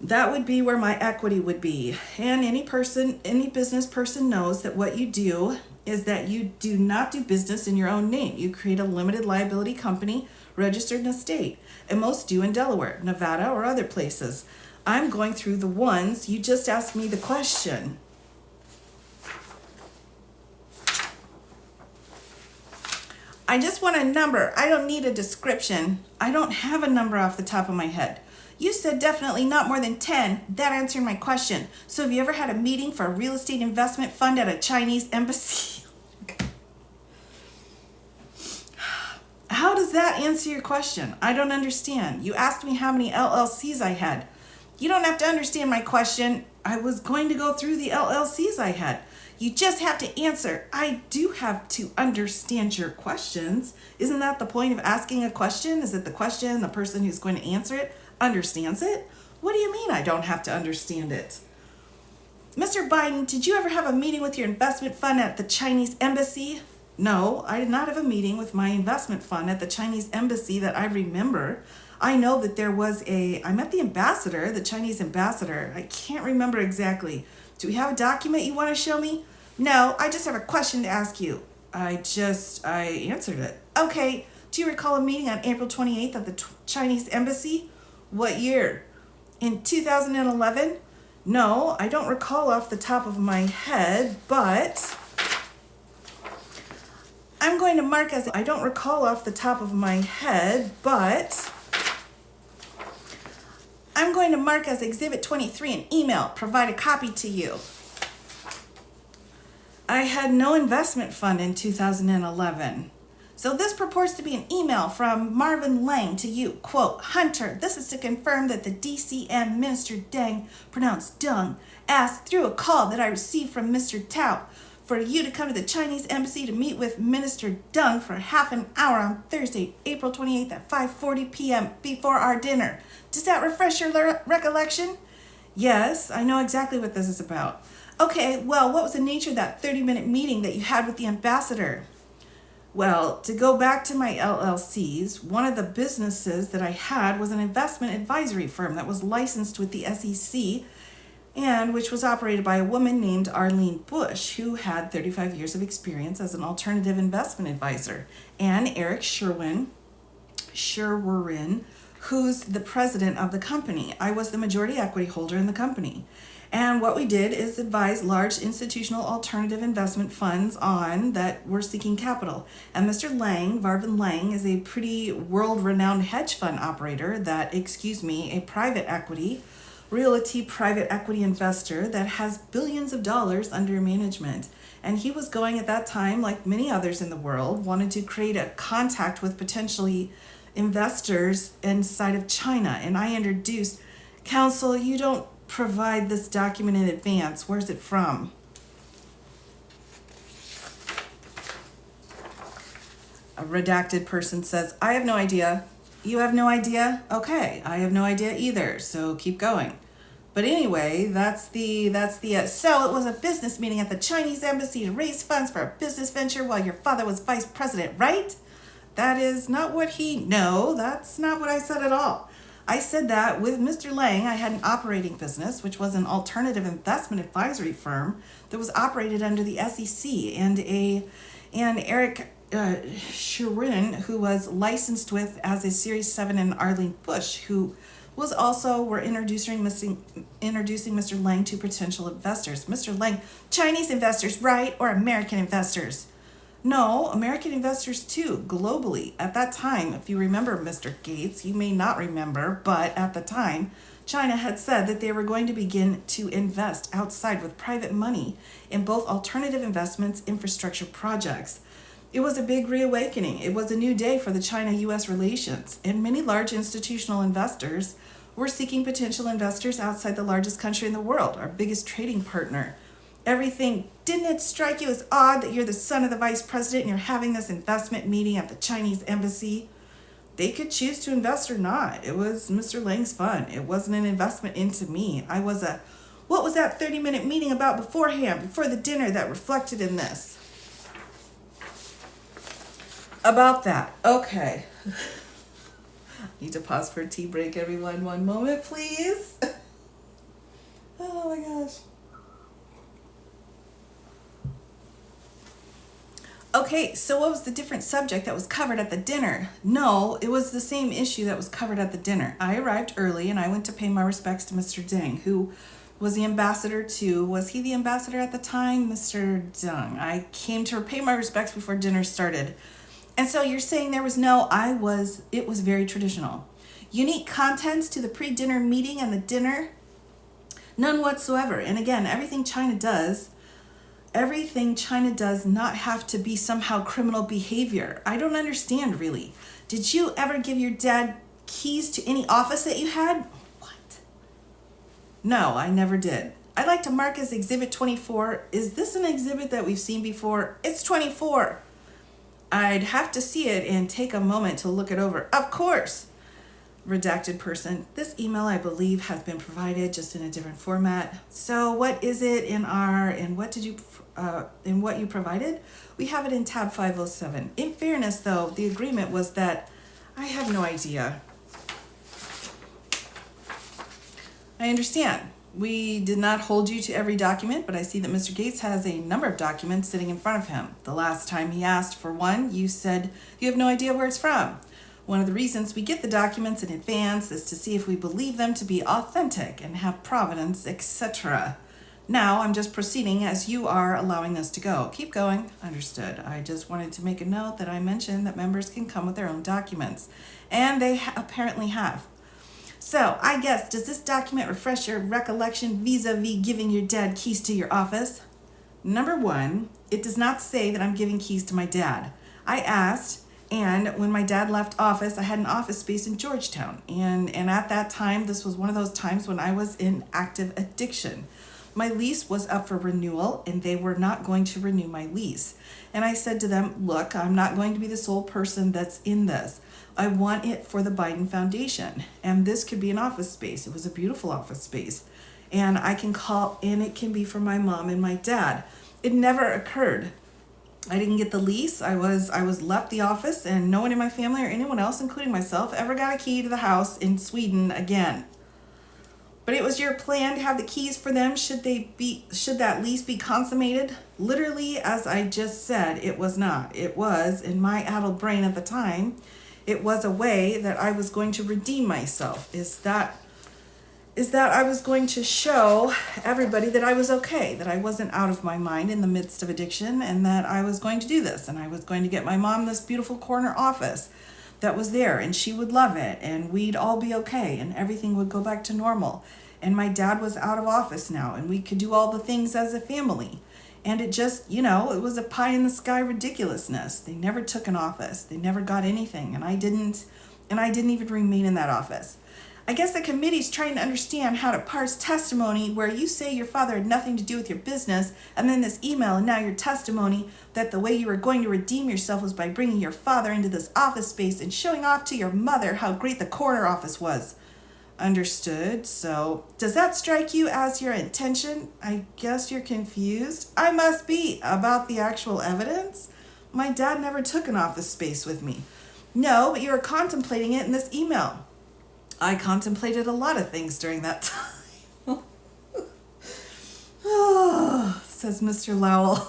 That would be where my equity would be. And any business person knows that what you do is that you do not do business in your own name. You create a limited liability company registered in a state. And most do in Delaware, Nevada, or other places. I'm going through the ones. You just asked me the question. I just want a number. I don't need a description. I don't have a number off the top of my head. You said definitely not more than 10. That answered my question. So have you ever had a meeting for a real estate investment fund at a Chinese embassy? How does that answer your question? I don't understand. You asked me how many LLCs I had. You don't have to understand my question. I was going to go through the LLCs I had. You just have to answer. I do have to understand your questions. Isn't that the point of asking a question? Is it the question, the person who's going to answer it understands it? What do you mean I don't have to understand it? Mr. Biden, did you ever have a meeting with your investment fund at the Chinese embassy? No, I did not have a meeting with my investment fund at the Chinese embassy that I remember. I know that I met the ambassador, the Chinese ambassador. I can't remember exactly. Do we have a document you want to show me? No, I just have a question to ask you. I answered it. Okay, do you recall a meeting on April 28th at the Chinese embassy? What year? In 2011? No, I don't recall off the top of my head, but I'm going to mark as I don't recall off the top of my head, but I'm going to mark as Exhibit 23 an email. Provide a copy to you. I had no investment fund in 2011. So this purports to be an email from Marvin Lang to you. Quote, Hunter, this is to confirm that the DCM Minister Deng, pronounced Dung, asked through a call that I received from Mr. Tao for you to come to the Chinese embassy to meet with Minister Dung for half an hour on Thursday, April 28th at 5:40 p.m. before our dinner. Does that refresh your recollection? Yes, I know exactly what this is about. Okay, well, what was the nature of that 30-minute meeting that you had with the ambassador? Well, to go back to my LLCs, one of the businesses that I had was an investment advisory firm that was licensed with the SEC and which was operated by a woman named Arlene Bush, who had 35 years of experience as an alternative investment advisor, and Eric Sherwin, who's the president of the company. I was the majority equity holder in the company. And what we did is advise large institutional alternative investment funds on that were seeking capital. And Mr. Lang, Varvin Lang, is a pretty world-renowned hedge fund operator a private equity, realty private equity investor that has billions of dollars under management. And he was going at that time, like many others in the world, wanted to create a contact with potentially investors inside of China. And I introduced, counsel, you don't provide this document in advance. Where's it from? A redacted person says, I have no idea. You have no idea? Okay, I have no idea either. So keep going. But anyway, that's the so it was a business meeting at the Chinese embassy to raise funds for a business venture while your father was vice president, right? That is not what that's not what I said at all. I said that with Mr. Lang, I had an operating business, which was an alternative investment advisory firm that was operated under the SEC, and Eric Sherwin, who was licensed with as a Series 7, and Arlene Bush, who was also were introducing Mr. Lang to potential investors. Mr. Lang, Chinese investors, right, or American investors? No, American investors too, globally. At that time, if you remember, Mr. Gates, you may not remember, but at the time, China had said that they were going to begin to invest outside with private money in both alternative investments, infrastructure projects. It was a big reawakening. It was a new day for the China-U.S. relations, and many large institutional investors were seeking potential investors outside the largest country in the world, our biggest trading partner. Didn't it strike you as odd that you're the son of the vice president and you're having this investment meeting at the Chinese embassy? They could choose to invest or not. It was Mr. Lang's fun. It wasn't an investment into me. What was that 30-minute meeting about beforehand, before the dinner that reflected in this? About that. Okay. Need to pause for a tea break, everyone. One moment, please. Oh my gosh. Okay, so what was the different subject that was covered at the dinner? No, it was the same issue that was covered at the dinner. I arrived early and I went to pay my respects to Mr. Deng, who was the ambassador to, was he the ambassador at the time? Mr. Deng. I came to pay my respects before dinner started. And so you're saying it was very traditional. Unique contents to the pre-dinner meeting and the dinner? None whatsoever. And again, everything China does not have to be somehow criminal behavior. I don't understand, really. Did you ever give your dad keys to any office that you had? What? No, I never did. I'd like to mark as Exhibit 24. Is this an exhibit that we've seen before? It's 24. I'd have to see it and take a moment to look it over. Of course. Redacted person. This email, I believe, has been provided just in a different format. So what is it in what you provided? We have it in tab 507. In fairness, though, the agreement was that I have no idea. I understand. We did not hold you to every document, but I see that Mr. Gates has a number of documents sitting in front of him. The last time he asked for one, you said you have no idea where it's from. One of the reasons we get the documents in advance is to see if we believe them to be authentic and have provenance, etc. Now I'm just proceeding as you are allowing us to go. Keep going. Understood. I just wanted to make a note that I mentioned that members can come with their own documents. And they apparently have. So I guess, does this document refresh your recollection vis-a-vis giving your dad keys to your office? Number one, it does not say that I'm giving keys to my dad. I asked, and when my dad left office, I had an office space in Georgetown. And at that time, this was one of those times when I was in active addiction. My lease was up for renewal, and they were not going to renew my lease. And I said to them, look, I'm not going to be the sole person that's in this. I want it for the Biden Foundation. And this could be an office space. It was a beautiful office space. And I can call, and it can be for my mom and my dad. It never occurred. I didn't get the lease. I was left the office, and no one in my family or anyone else, including myself, ever got a key to the house in Sweden again. But it was your plan to have the keys for them should that lease be consummated? Literally, as I just said, it was not. It was, in my addled brain at the time, it was a way that I was going to redeem myself. Is that I was going to show everybody that I was okay, that I wasn't out of my mind in the midst of addiction, and that I was going to do this, and I was going to get my mom this beautiful corner office that was there, and she would love it, and we'd all be okay, and everything would go back to normal. And my dad was out of office now, and we could do all the things as a family. And it just, it was a pie in the sky ridiculousness. They never took an office. They never got anything, and I didn't even remain in that office. I guess the committee's trying to understand how to parse testimony where you say your father had nothing to do with your business, and then this email, and now your testimony that the way you were going to redeem yourself was by bringing your father into this office space and showing off to your mother how great the corner office was. Understood. So, does that strike you as your intention? I guess you're confused. I must be about the actual evidence. My dad never took an office space with me. No, but you were contemplating it in this email. I contemplated a lot of things during that time. Oh, says Mr. Lowell,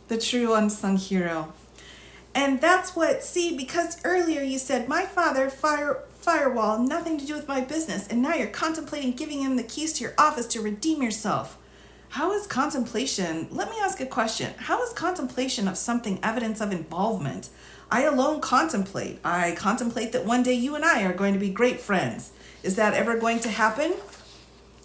the true unsung hero. And that's because earlier you said, my father, firewall, nothing to do with my business, and now you're contemplating giving him the keys to your office to redeem yourself. How is contemplation, let me ask a question, how is contemplation of something evidence of involvement? I alone contemplate. I contemplate that one day you and I are going to be great friends. Is that ever going to happen?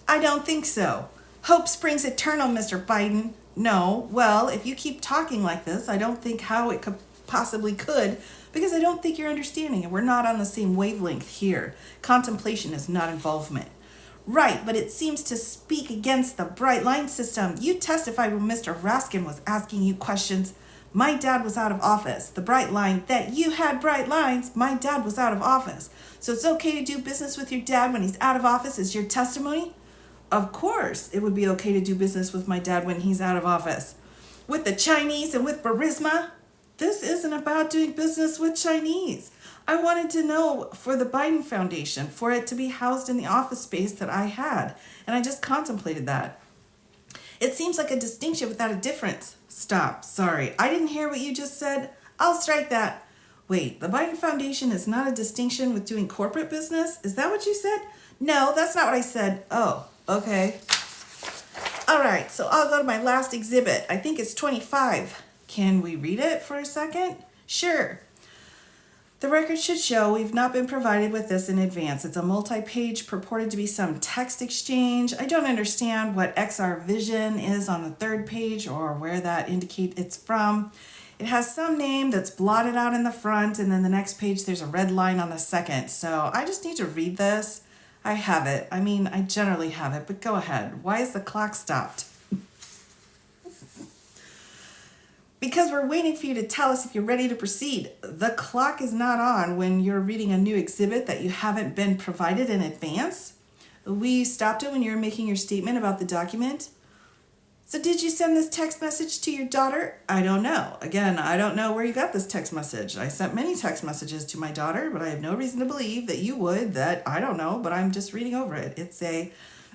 I don't think so. Hope springs eternal, Mr. Biden. No, well, if you keep talking like this, I don't think how it possibly could, because I don't think you're understanding it. We're not on the same wavelength here. Contemplation is not involvement. Right, but it seems to speak against the bright line system. You testified when Mr. Raskin was asking you questions. My dad was out of office. The bright line, that you had bright lines, my dad was out of office. So it's okay to do business with your dad when he's out of office is your testimony? Of course it would be okay to do business with my dad when he's out of office. With the Chinese and with Burisma? This isn't about doing business with Chinese. I wanted to know for the Biden Foundation, for it to be housed in the office space that I had. And I just contemplated that. It seems like a distinction without a difference. Stop. Sorry. I didn't hear what you just said. I'll strike that. Wait, the Biden Foundation is not a distinction with doing corporate business? Is that what you said? No, that's not what I said. Oh, okay. All right, so I'll go to my last exhibit. I think it's 25. Can we read it for a second? Sure. The record should show we've not been provided with this in advance. It's a multi-page purported to be some text exchange. I don't understand what XR Vision is on the third page or where that indicates it's from. It has some name that's blotted out in the front, and then the next page there's a red line on the second. So I just need to read this. I have it. I mean, I generally have it, but go ahead. Why is the clock stopped? Because we're waiting for you to tell us if you're ready to proceed. The clock is not on when you're reading a new exhibit that you haven't been provided in advance. We stopped it when you were making your statement about the document. So did you send this text message to your daughter? I don't know. Again, I don't know where you got this text message. I sent many text messages to my daughter, but I have no reason to believe that you would. I don't know, but I'm just reading over it.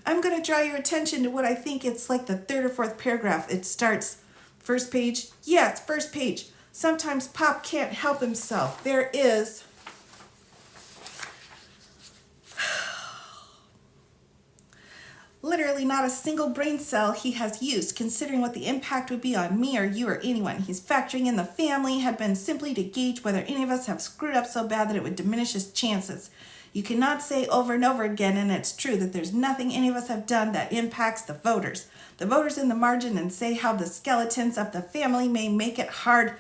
I'm going to draw your attention to what I think it's like the third or fourth paragraph. It starts... First page? Yes, first page. Sometimes Pop can't help himself. There is literally not a single brain cell he has used, considering what the impact would be on me or you or anyone. He's factoring in the family, had been simply to gauge whether any of us have screwed up so bad that it would diminish his chances. You cannot say over and over again, and it's true, that there's nothing any of us have done that impacts the voters. The voters in the margin, and say how the skeletons of the family may make it hard.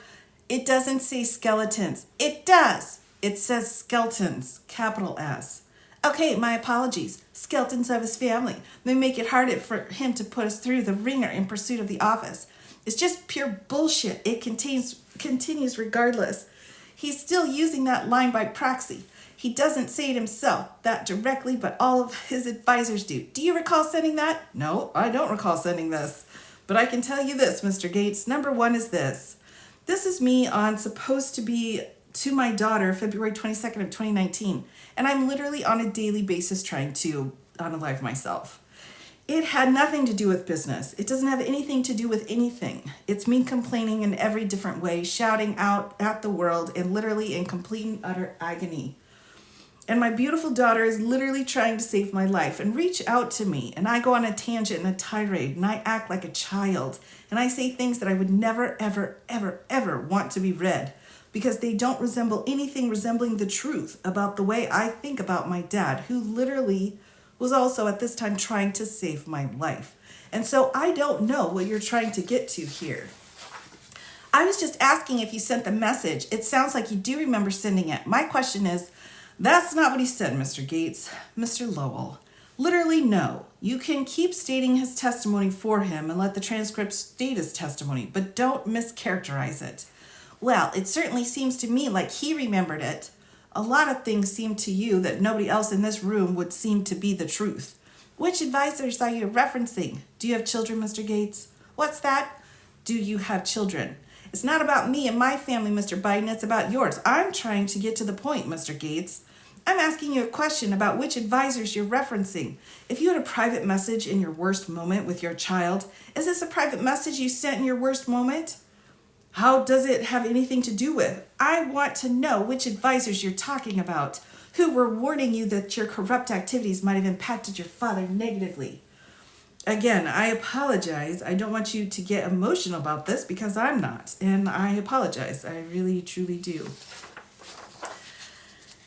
It doesn't say skeletons. It does. It says skeletons, capital S. Okay, my apologies. Skeletons of his family may make it hard for him to put us through the ringer in pursuit of the office. It's just pure bullshit. It continues regardless. He's still using that line by proxy. He doesn't say it himself that directly, but all of his advisors do. Do you recall sending that? No, I don't recall sending this. But I can tell you this, Mr. Gates. Number one is this. This is me on supposed to be to my daughter February 22nd of 2019. And I'm literally on a daily basis trying to unalive myself. It had nothing to do with business. It doesn't have anything to do with anything. It's me complaining in every different way, shouting out at the world, and literally in complete and utter agony. And my beautiful daughter is literally trying to save my life and reach out to me. And I go on a tangent and a tirade, and I act like a child. And I say things that I would never, ever, ever, ever want to be read, because they don't resemble anything resembling the truth about the way I think about my dad, who literally was also at this time trying to save my life. And so I don't know what you're trying to get to here. I was just asking if you sent the message. It sounds like you do remember sending it. My question is, that's not what he said, Mr. Gates. Mr. Lowell. Literally, no. You can keep stating his testimony for him and let the transcript state his testimony, but don't mischaracterize it. Well, it certainly seems to me like he remembered it. A lot of things seem to you that nobody else in this room would seem to be the truth. Which advisors are you referencing? Do you have children, Mr. Gates? What's that? Do you have children? It's not about me and my family, Mr. Biden. It's about yours. I'm trying to get to the point, Mr. Gates. I'm asking you a question about which advisors you're referencing. If you had a private message in your worst moment with your child, is this a private message you sent in your worst moment? How does it have anything to do with? I want to know which advisors you're talking about, who were warning you that your corrupt activities might have impacted your father negatively. Again, I apologize. I don't want you to get emotional about this, because I'm not. And I apologize. I really, truly do.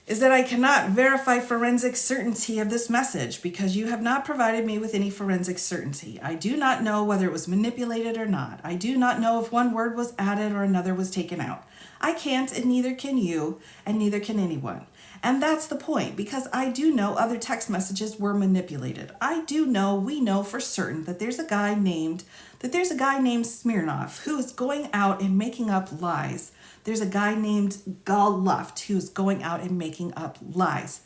Is that I cannot verify forensic certainty of this message because you have not provided me with any forensic certainty. I do not know whether it was manipulated or not. I do not know if one word was added or another was taken out. I can't, and neither can you, and neither can anyone. And that's the point, because I do know other text messages were manipulated. We know for certain that there's a guy named Smirnov who is going out and making up lies. There's a guy named Gal Luft who's going out and making up lies.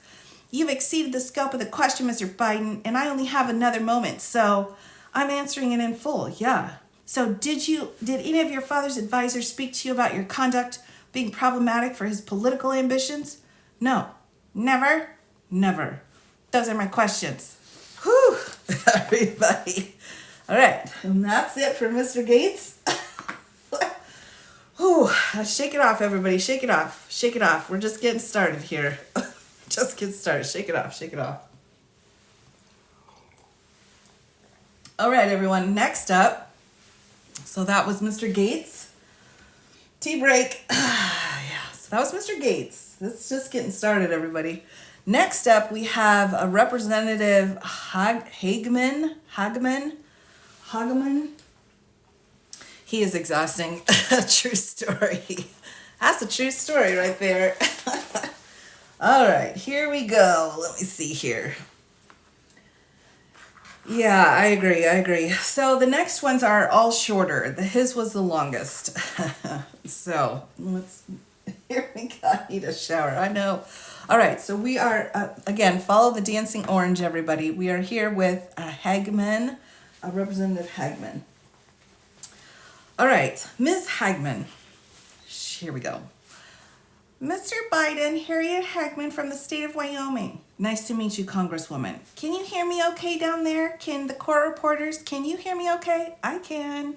You've exceeded the scope of the question, Mr. Biden, and I only have another moment, so I'm answering it in full. Yeah. So did any of your father's advisors speak to you about your conduct being problematic for his political ambitions? No. Never? Never. Those are my questions. Whew, everybody. All right, and that's it for Mr. Gates. Whew, shake it off, everybody. Shake it off. Shake it off. We're just getting started here. Just get started. Shake it off. Shake it off. All right, everyone. Next up. So that was Mr. Gates. Tea break. That was Mr. Gates. That's just getting started, everybody. Next up, we have a Representative Hagman. He is exhausting. A true story. That's a true story right there. All right, here we go. Let me see here. Yeah, I agree. So the next ones are all shorter. His was the longest. So here we go. I need a shower. I know. All right, so we are, again, follow the dancing orange, everybody. We are here with Hagman, Representative Hagman. All right, Ms. Hagman. Here we go. Mr. Biden, Harriet Hagman from the state of Wyoming. Nice to meet you, Congresswoman. Can you hear me okay down there? Can the court reporters, can you hear me okay? I can.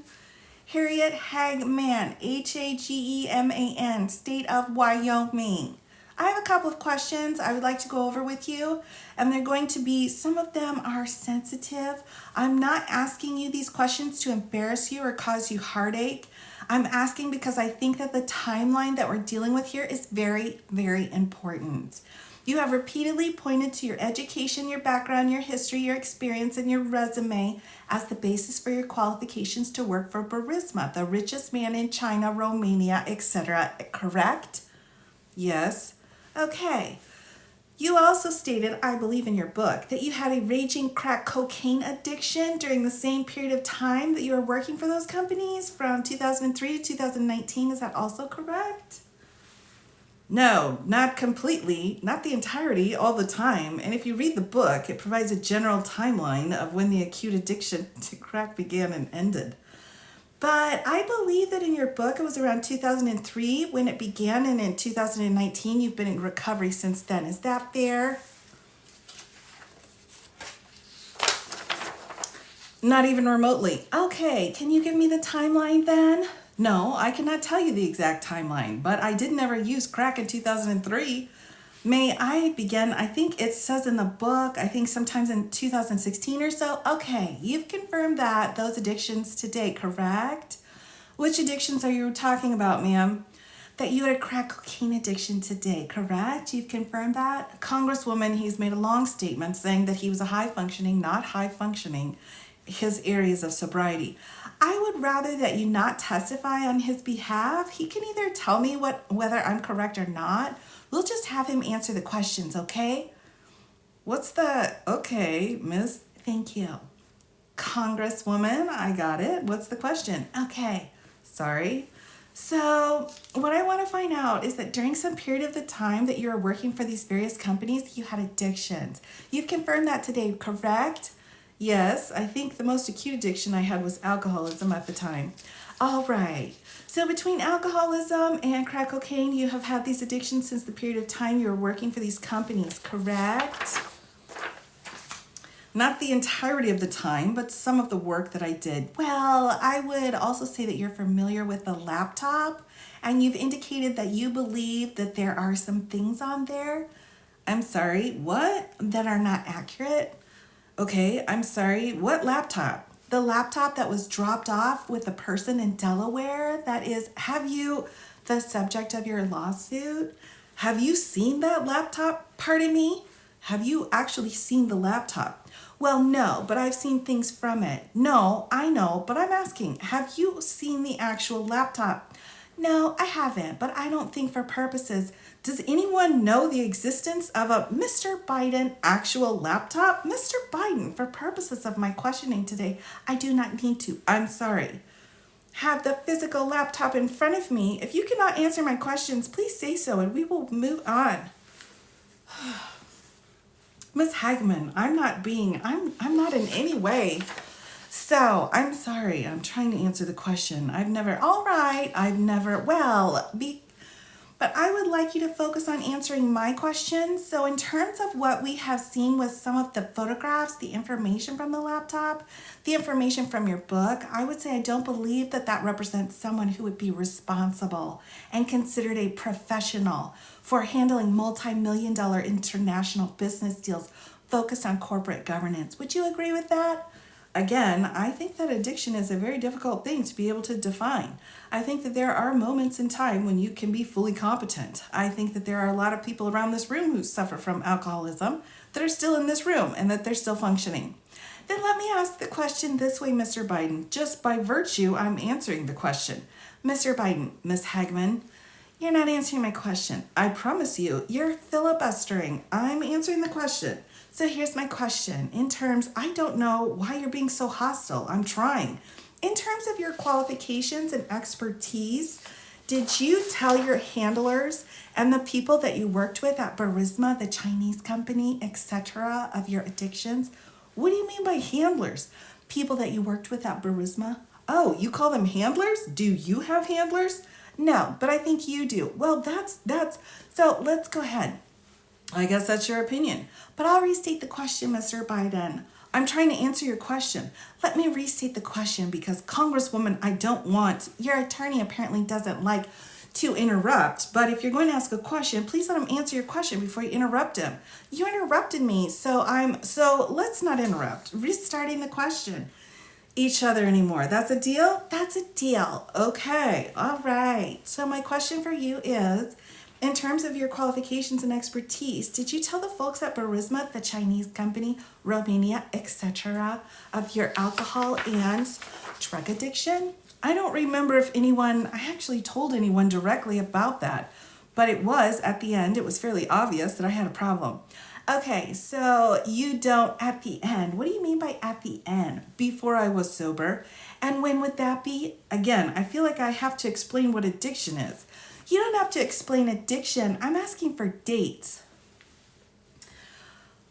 Harriet Hagman, Hageman, state of Wyoming. I have a couple of questions I would like to go over with you, and they're going to be, some of them are sensitive. I'm not asking you these questions to embarrass you or cause you heartache. I'm asking because I think that the timeline that we're dealing with here is very, very important. You have repeatedly pointed to your education, your background, your history, your experience, and your resume as the basis for your qualifications to work for Burisma, the richest man in China, Romania, etc. Correct? Yes. Okay. You also stated, I believe in your book, that you had a raging crack cocaine addiction during the same period of time that you were working for those companies from 2003 to 2019. Is that also correct? No, not completely, not the entirety, all the time. And if you read the book, it provides a general timeline of when the acute addiction to crack began and ended. But I believe that in your book, it was around 2003 when it began, and in 2019, you've been in recovery since then. Is that fair? Not even remotely. Okay, can you give me the timeline then? No, I cannot tell you the exact timeline, but I did never use crack in 2003. May I begin? I think it says in the book, I think sometimes in 2016 or so. Okay, you've confirmed that those addictions today, correct? Which addictions are you talking about, ma'am? That you had a crack cocaine addiction today, correct? You've confirmed that? Congresswoman, he's made a long statement saying that he was a high functioning, not high functioning, his areas of sobriety. I would rather that you not testify on his behalf. He can either tell me whether I'm correct or not. We'll just have him answer the questions, okay? Okay, miss, thank you. Congresswoman, I got it. What's the question? Okay, sorry. So what I want to find out is that during some period of the time that you were working for these various companies, you had addictions. You've confirmed that today, correct? Yes, I think the most acute addiction I had was alcoholism at the time. All right. So between alcoholism and crack cocaine, you have had these addictions since the period of time you were working for these companies, correct? Not the entirety of the time, but some of the work that I did. Well, I would also say that you're familiar with the laptop, and you've indicated that you believe that there are some things on there. I'm sorry, what? That are not accurate? Okay, I'm sorry, what laptop? The laptop that was dropped off with a person in Delaware? The subject of your lawsuit? Have you seen that laptop? Pardon me? Have you actually seen the laptop? Well, no, but I've seen things from it. No, I know, but I'm asking, have you seen the actual laptop? No, I haven't, but I don't think for purposes. Does anyone know the existence of a Mr. Biden actual laptop? Mr. Biden, for purposes of my questioning today, I do not need to. I'm sorry. Have the physical laptop in front of me. If you cannot answer my questions, please say so and we will move on. Ms. Hagman, I'm not in any way. So, I'm sorry, I'm trying to answer the question. But I would like you to focus on answering my questions. So in terms of what we have seen with some of the photographs, the information from the laptop, the information from your book, I would say I don't believe that that represents someone who would be responsible and considered a professional for handling multi-million-dollar international business deals focused on corporate governance. Would you agree with that? Again, I think that addiction is a very difficult thing to be able to define. I think that there are moments in time when you can be fully competent. I think that there are a lot of people around this room who suffer from alcoholism that are still in this room and that they're still functioning. Then let me ask the question this way, Mr. Biden. Just by virtue, I'm answering the question. Mr. Biden, Ms. Hagman, you're not answering my question. I promise you, you're filibustering. I'm answering the question. So here's my question. In terms, I don't know why you're being so hostile. I'm trying. In terms of your qualifications and expertise, did you tell your handlers and the people that you worked with at Burisma, the Chinese company, etc., of your addictions? What do you mean by handlers? People that you worked with at Burisma? Oh, you call them handlers? Do you have handlers? No, but I think you do. Well, that's so let's go ahead. I guess that's your opinion. But I'll restate the question, Mr. Biden. I'm trying to answer your question. Let me restate the question because Congresswoman, I don't want, your attorney apparently doesn't like to interrupt, but if you're going to ask a question, please let him answer your question before you interrupt him. You interrupted me, so let's not interrupt. Restarting the question. Each other anymore. That's a deal? That's a deal. Okay. All right. So my question for you is, in terms of your qualifications and expertise, did you tell the folks at Burisma, the Chinese company, Romania, etc., of your alcohol and drug addiction? I don't remember if I actually told anyone directly about that, but it was at the end, it was fairly obvious that I had a problem. Okay, so you don't at the end. What do you mean by at the end? Before I was sober. And when would that be? Again, I feel like I have to explain what addiction is. You don't have to explain addiction. I'm asking for dates.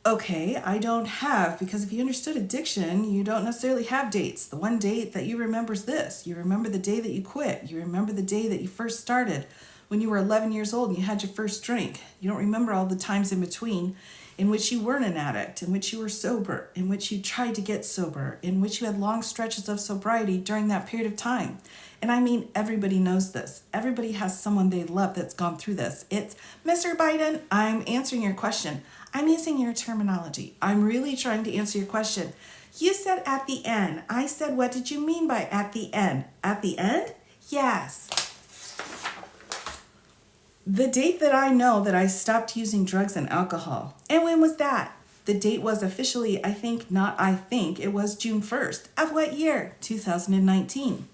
Okay, I don't have, because if you understood addiction, you don't necessarily have dates. The one date that you remember is this. You remember the day that you quit. You remember the day that you first started when you were 11 years old and you had your first drink. You don't remember all the times in between in which you weren't an addict, in which you were sober, in which you tried to get sober, in which you had long stretches of sobriety during that period of time. And I mean, everybody knows this. Everybody has someone they love that's gone through this. It's, Mr. Biden, I'm answering your question. I'm using your terminology. I'm really trying to answer your question. You said at the end. I said, what did you mean by at the end? At the end? Yes. The date that I know that I stopped using drugs and alcohol. And when was that? The date was officially, it was June 1st. Of what year? 2019.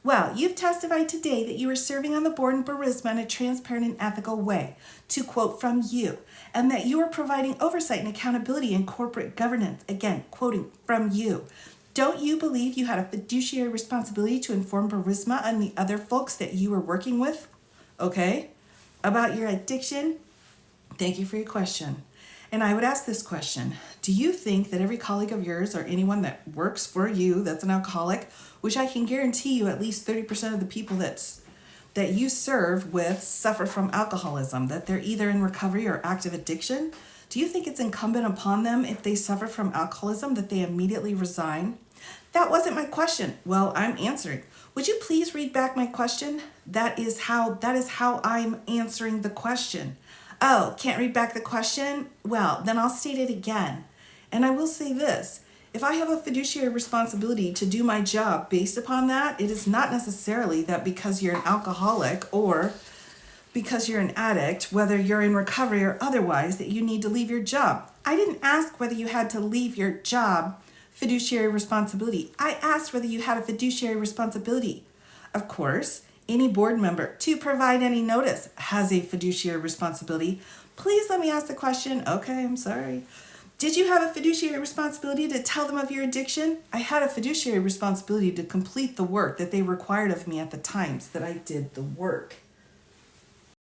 Well, you've testified today that you were serving on the board in Burisma in a transparent and ethical way, to quote from you, and that you were providing oversight and accountability in corporate governance. Again, quoting from you. Don't you believe you had a fiduciary responsibility to inform Burisma and the other folks that you were working with, about your addiction? Thank you for your question. And I would ask this question. Do you think that every colleague of yours or anyone that works for you that's an alcoholic, which I can guarantee you at least 30% of the people that you serve with suffer from alcoholism, that they're either in recovery or active addiction, do you think it's incumbent upon them if they suffer from alcoholism that they immediately resign? That wasn't my question. Well, I'm answering. Would you please read back my question? That is how I'm answering the question. Oh, can't read back the question? Well, then I'll state it again. And I will say this. If I have a fiduciary responsibility to do my job based upon that, it is not necessarily that because you're an alcoholic or because you're an addict, whether you're in recovery or otherwise, that you need to leave your job. I didn't ask whether you had to leave your job fiduciary responsibility. I asked whether you had a fiduciary responsibility. Of course, any board member to provide any notice has a fiduciary responsibility. Please let me ask the question. Okay, I'm sorry. Did you have a fiduciary responsibility to tell them of your addiction? I had a fiduciary responsibility to complete the work that they required of me at the times that I did the work.